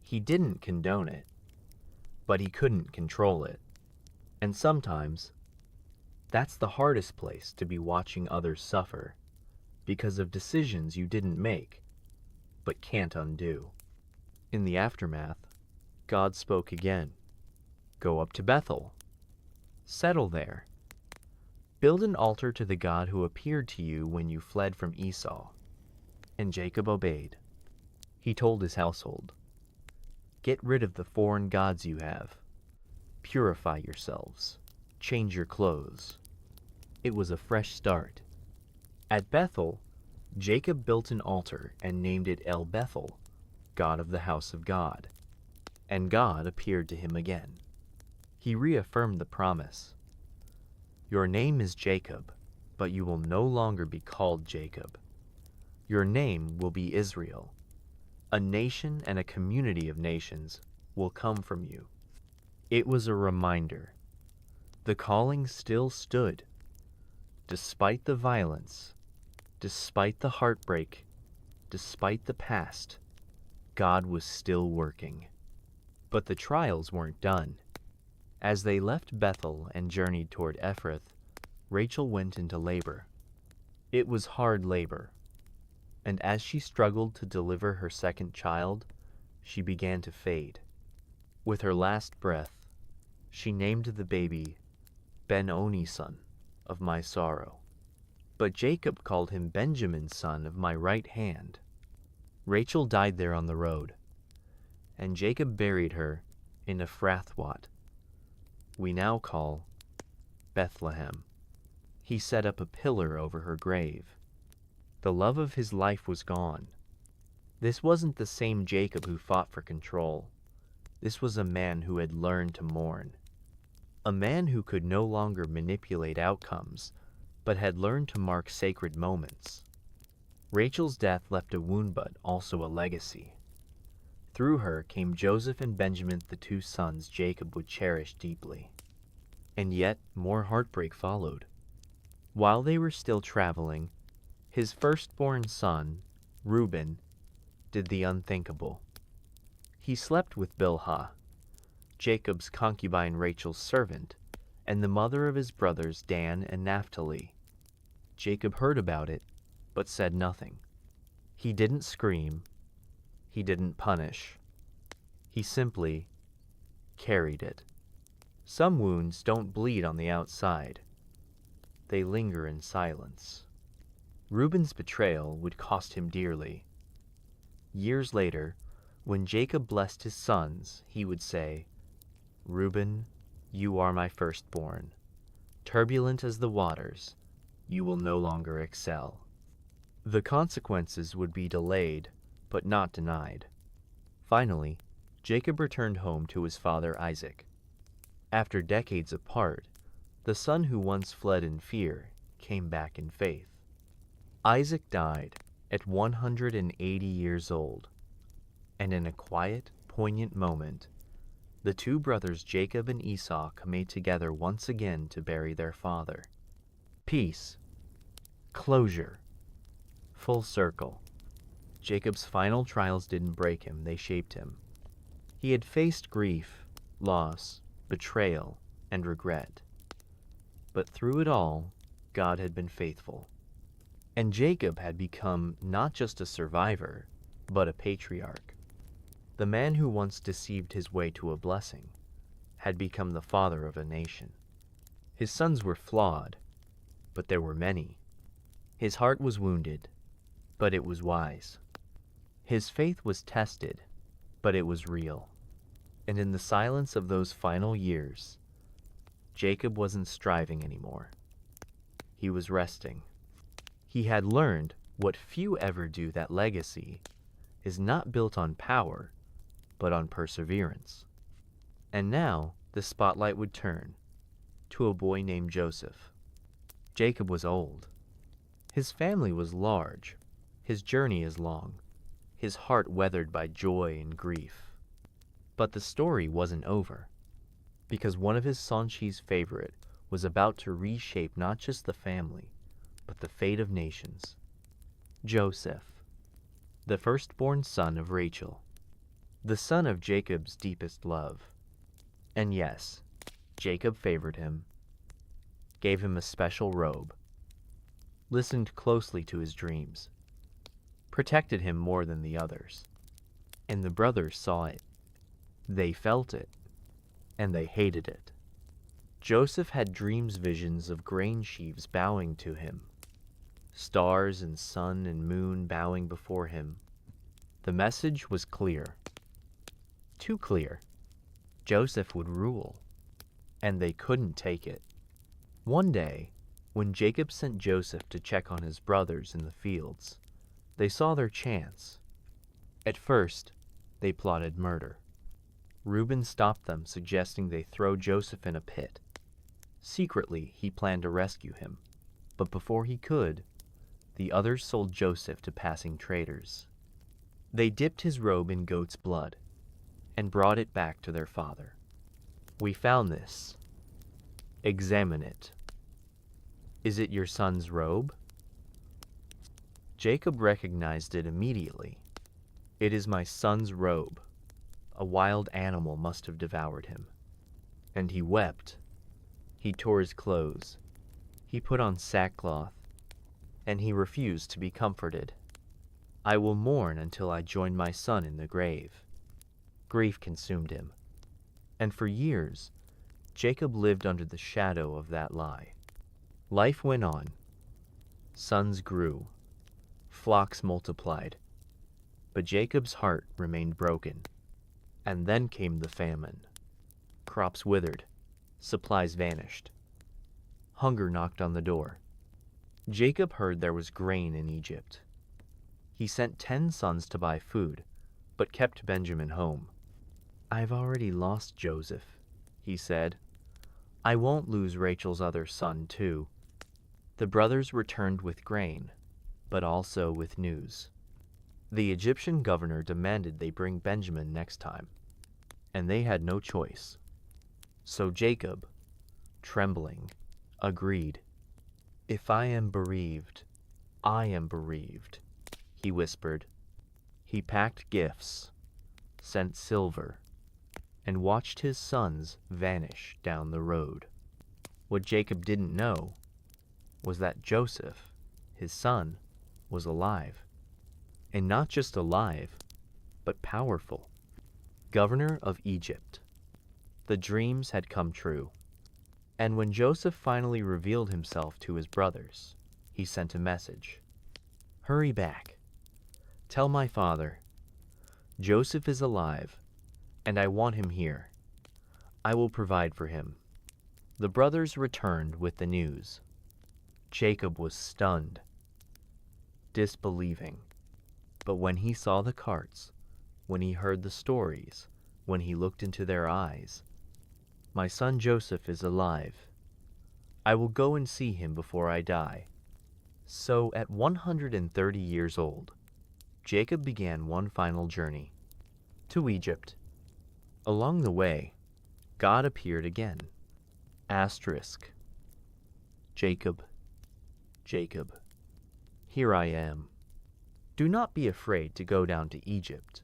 He didn't condone it, but he couldn't control it. And sometimes, that's the hardest place to be, watching others suffer because of decisions you didn't make, but can't undo. In the aftermath, God spoke again. "Go up to Bethel. Settle there. Build an altar to the God who appeared to you when you fled from Esau." And Jacob obeyed. He told his household, "Get rid of the foreign gods you have. Purify yourselves. Change your clothes." It was a fresh start. At Bethel, Jacob built an altar and named it El Bethel, God of the house of God. And God appeared to him again. He reaffirmed the promise. "Your name is Jacob, but you will no longer be called Jacob. Your name will be Israel. A nation and a community of nations will come from you. It was a reminder. The calling still stood. Despite the violence, despite the heartbreak, despite the past, God was still working. But the trials weren't done. As they left Bethel and journeyed toward Ephrath, Rachel went into labor. It was hard labor, and as she struggled to deliver her second child, she began to fade. With her last breath, she named the baby Ben-Oni, son of my sorrow. But Jacob called him Benjamin, son of my right hand. Rachel died there on the road, and Jacob buried her in Ephrathwat, we now call Bethlehem. He set up a pillar over her grave. The love of his life was gone. This wasn't the same Jacob who fought for control. This was a man who had learned to mourn. A man who could no longer manipulate outcomes, but had learned to mark sacred moments. Rachel's death left a wound, but also a legacy. Through her came Joseph and Benjamin, the two sons Jacob would cherish deeply. And yet more heartbreak followed. While they were still traveling, his firstborn son, Reuben, did the unthinkable. He slept with Bilhah, Jacob's concubine Rachel's servant, and the mother of his brothers Dan and Naphtali. Jacob heard about it, but said nothing. He didn't scream. He didn't punish. He simply carried it. Some wounds don't bleed on the outside. They linger in silence. Reuben's betrayal would cost him dearly. Years later, when Jacob blessed his sons, he would say, "Reuben, you are my firstborn. Turbulent as the waters, you will no longer excel." The consequences would be delayed, but not denied. Finally, Jacob returned home to his father Isaac. After decades apart, the son who once fled in fear came back in faith. Isaac died at 180 years old, and in a quiet, poignant moment, the two brothers Jacob and Esau came together once again to bury their father. Peace, closure, full circle. Jacob's final trials didn't break him, they shaped him. He had faced grief, loss, betrayal, and regret. But through it all, God had been faithful. And Jacob had become not just a survivor, but a patriarch. The man who once deceived his way to a blessing had become the father of a nation. His sons were flawed, but there were many. His heart was wounded, but it was wise. His faith was tested, but it was real. And in the silence of those final years, Jacob wasn't striving anymore. He was resting. He had learned what few ever do, that legacy is not built on power, but on perseverance. And now the spotlight would turn to a boy named Joseph. Jacob was old. His family was large, his journey is long, his heart weathered by joy and grief. But the story wasn't over, because one of his Sanchi's favorite was about to reshape not just the family, but the fate of nations. Joseph, the firstborn son of Rachel, the son of Jacob's deepest love. And yes, Jacob favored him, gave him a special robe, listened closely to his dreams, protected him more than the others. And the brothers saw it. They felt it, and they hated it. Joseph had dreams, visions of grain sheaves bowing to him, stars and sun and moon bowing before him. The message was clear. Too clear. Joseph would rule, and they couldn't take it. One day, when Jacob sent Joseph to check on his brothers in the fields, they saw their chance. At first, they plotted murder. Reuben stopped them, suggesting they throw Joseph in a pit. Secretly, he planned to rescue him, But before he could, the others sold Joseph to passing traders. They dipped his robe in goat's blood and brought it back to their father. "We found this. Examine it. Is it your son's robe?" Jacob recognized it immediately. "It is my son's robe. A wild animal must have devoured him." And he wept. He tore his clothes. He put on sackcloth, and he refused to be comforted. "I will mourn until I join my son in the grave." Grief consumed him, and for years Jacob lived under the shadow of that lie. Life went on. Sons grew. Flocks multiplied. But Jacob's heart remained broken. And then came the famine. Crops withered. Supplies vanished. Hunger knocked on the door. Jacob heard there was grain in Egypt. He sent 10 sons to buy food, but kept Benjamin home. "I've already lost Joseph," he said. "I won't lose Rachel's other son, too." The brothers returned with grain, but also with news. The Egyptian governor demanded they bring Benjamin next time, and they had no choice. So Jacob, trembling, agreed. "If I am bereaved, I am bereaved," he whispered. He packed gifts, sent silver, and watched his sons vanish down the road. What Jacob didn't know was that Joseph, his son, was alive. And not just alive, but powerful. Governor of Egypt. The dreams had come true. And when Joseph finally revealed himself to his brothers, he sent a message. "Hurry back. Tell my father, Joseph is alive, and I want him here. I will provide for him." The brothers returned with the news. Jacob was stunned, disbelieving. But when he saw the carts, when he heard the stories, when he looked into their eyes, "My son Joseph is alive. I will go and see him before I die." So at 130 years old, Jacob began one final journey to Egypt. Along the way, God appeared again. Asterisk. "Jacob, Jacob, here I am. Do not be afraid to go down to Egypt.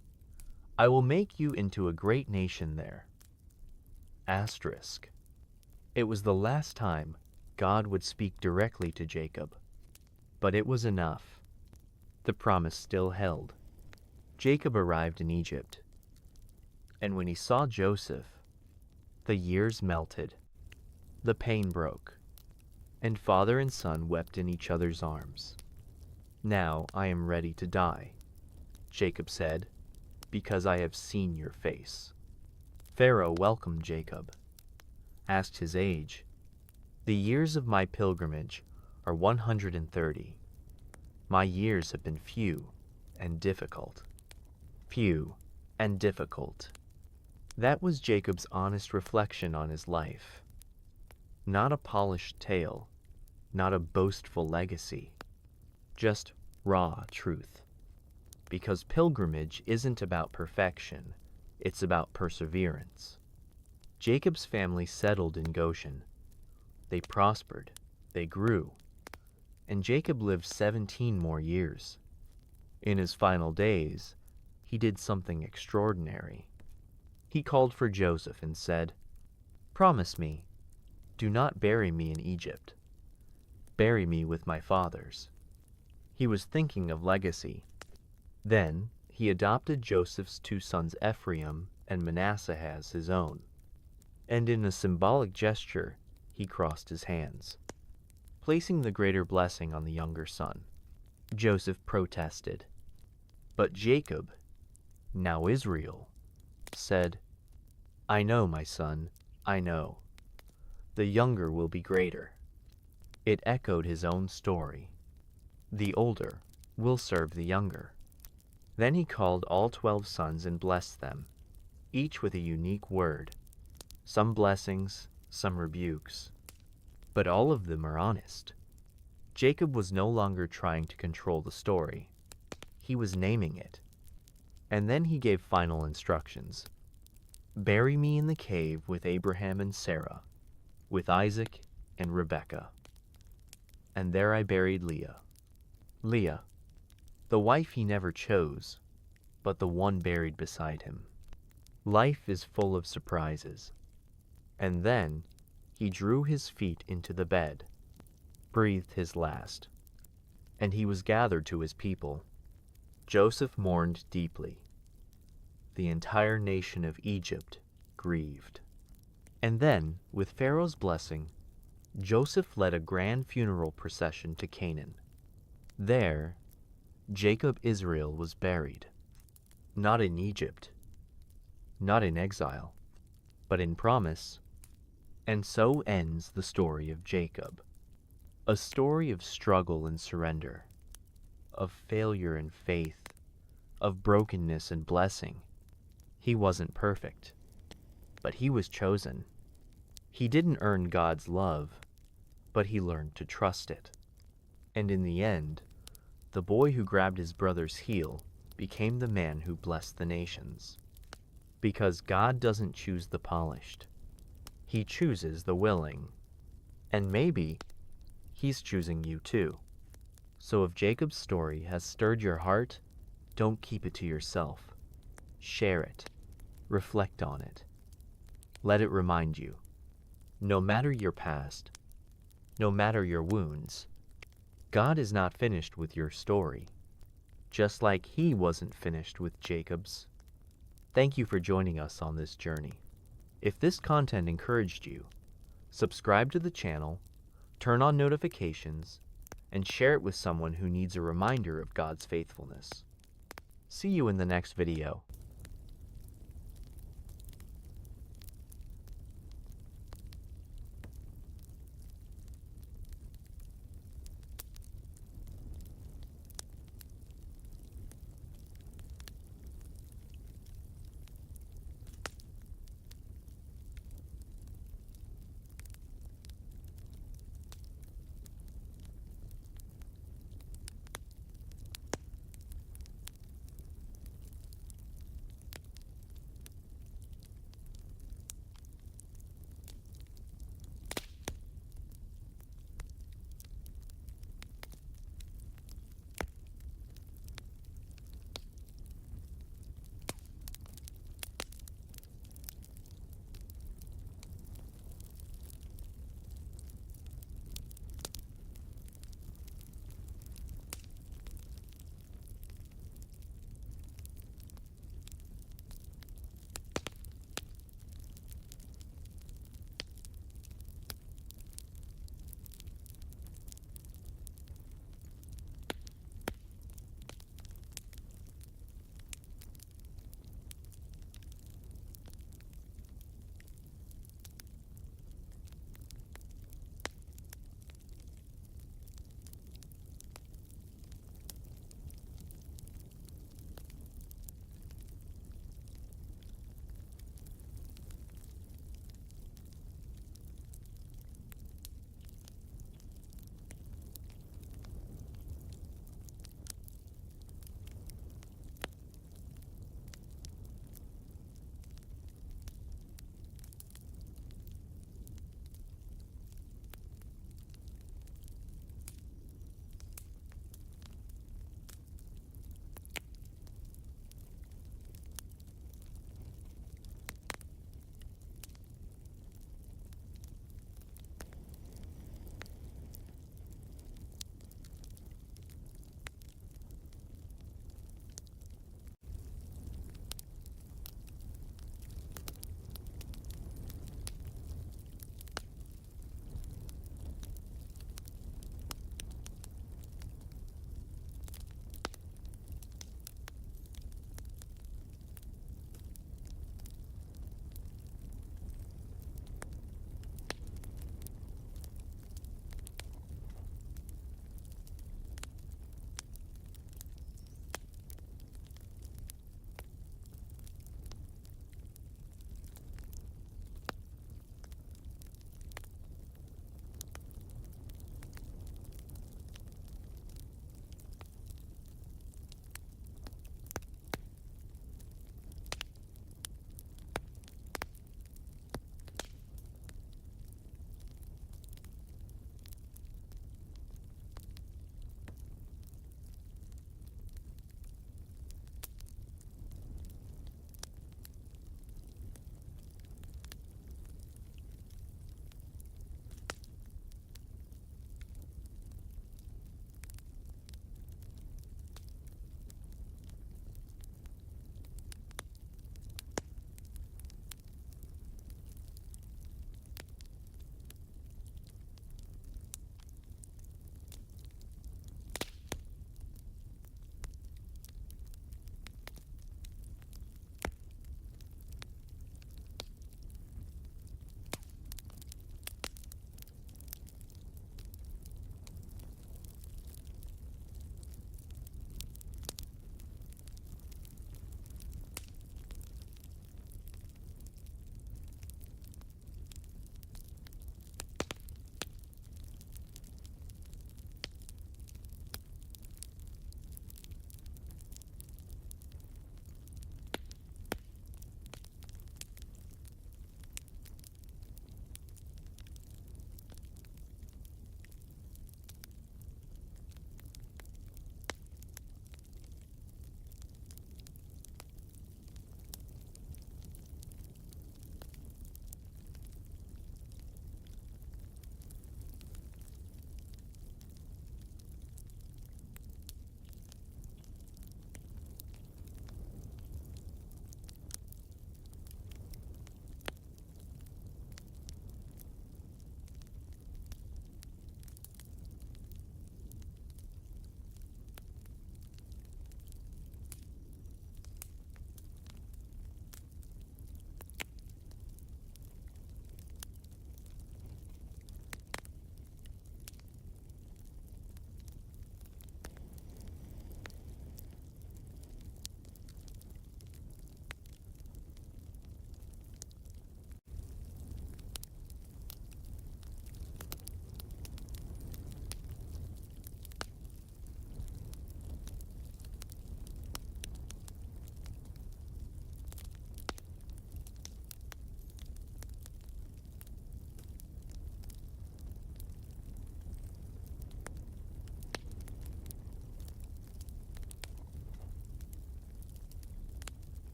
I will make you into a great nation there." Asterisk. It was the last time God would speak directly to Jacob, but it was enough. The promise still held. Jacob arrived in Egypt, and when he saw Joseph, the years melted, the pain broke, and father and son wept in each other's arms. "Now I am ready to die," Jacob said, "because I have seen your face." Pharaoh welcomed Jacob, asked his age. "The years of my pilgrimage are 130. My years have been few and difficult." Few and difficult. That was Jacob's honest reflection on his life. Not a polished tale, not a boastful legacy, just raw truth. Because pilgrimage isn't about perfection, it's about perseverance. Jacob's family settled in Goshen. They prospered, they grew, and Jacob lived 17 more years. In his final days, he did something extraordinary. He called for Joseph and said, "Promise me, do not bury me in Egypt. Bury me with my fathers." He was thinking of legacy. Then he adopted Joseph's 2 sons Ephraim and Manasseh as his own. And in a symbolic gesture, he crossed his hands, placing the greater blessing on the younger son. Joseph protested. But Jacob, now Israel, said, "I know, my son, I know. The younger will be greater." It echoed his own story. The older will serve the younger. Then he called all 12 sons and blessed them, each with a unique word. Some blessings, some rebukes. But all of them are honest. Jacob was no longer trying to control the story. He was naming it. And then he gave final instructions. Bury me in the cave with Abraham and Sarah, with Isaac and Rebekah. And there I buried Leah. Leah, the wife he never chose, but the one buried beside him. Life is full of surprises. And then he drew his feet into the bed, breathed his last, and he was gathered to his people. Joseph mourned deeply. The entire nation of Egypt grieved. And then, with Pharaoh's blessing, Joseph led a grand funeral procession to Canaan. There, Jacob Israel was buried, not in Egypt, not in exile, but in promise. And so ends the story of Jacob, a story of struggle and surrender, of failure and faith, of brokenness and blessing. He wasn't perfect, but he was chosen. He didn't earn God's love, but he learned to trust it. And in the end, the boy who grabbed his brother's heel became the man who blessed the nations. Because God doesn't choose the polished. He chooses the willing. And maybe he's choosing you too. So if Jacob's story has stirred your heart, don't keep it to yourself. Share it. Reflect on it. Let it remind you, no matter your past, no matter your wounds, God is not finished with your story, just like he wasn't finished with Jacob's. Thank you for joining us on this journey. If this content encouraged you, subscribe to the channel, turn on notifications, and share it with someone who needs a reminder of God's faithfulness. See you in the next video.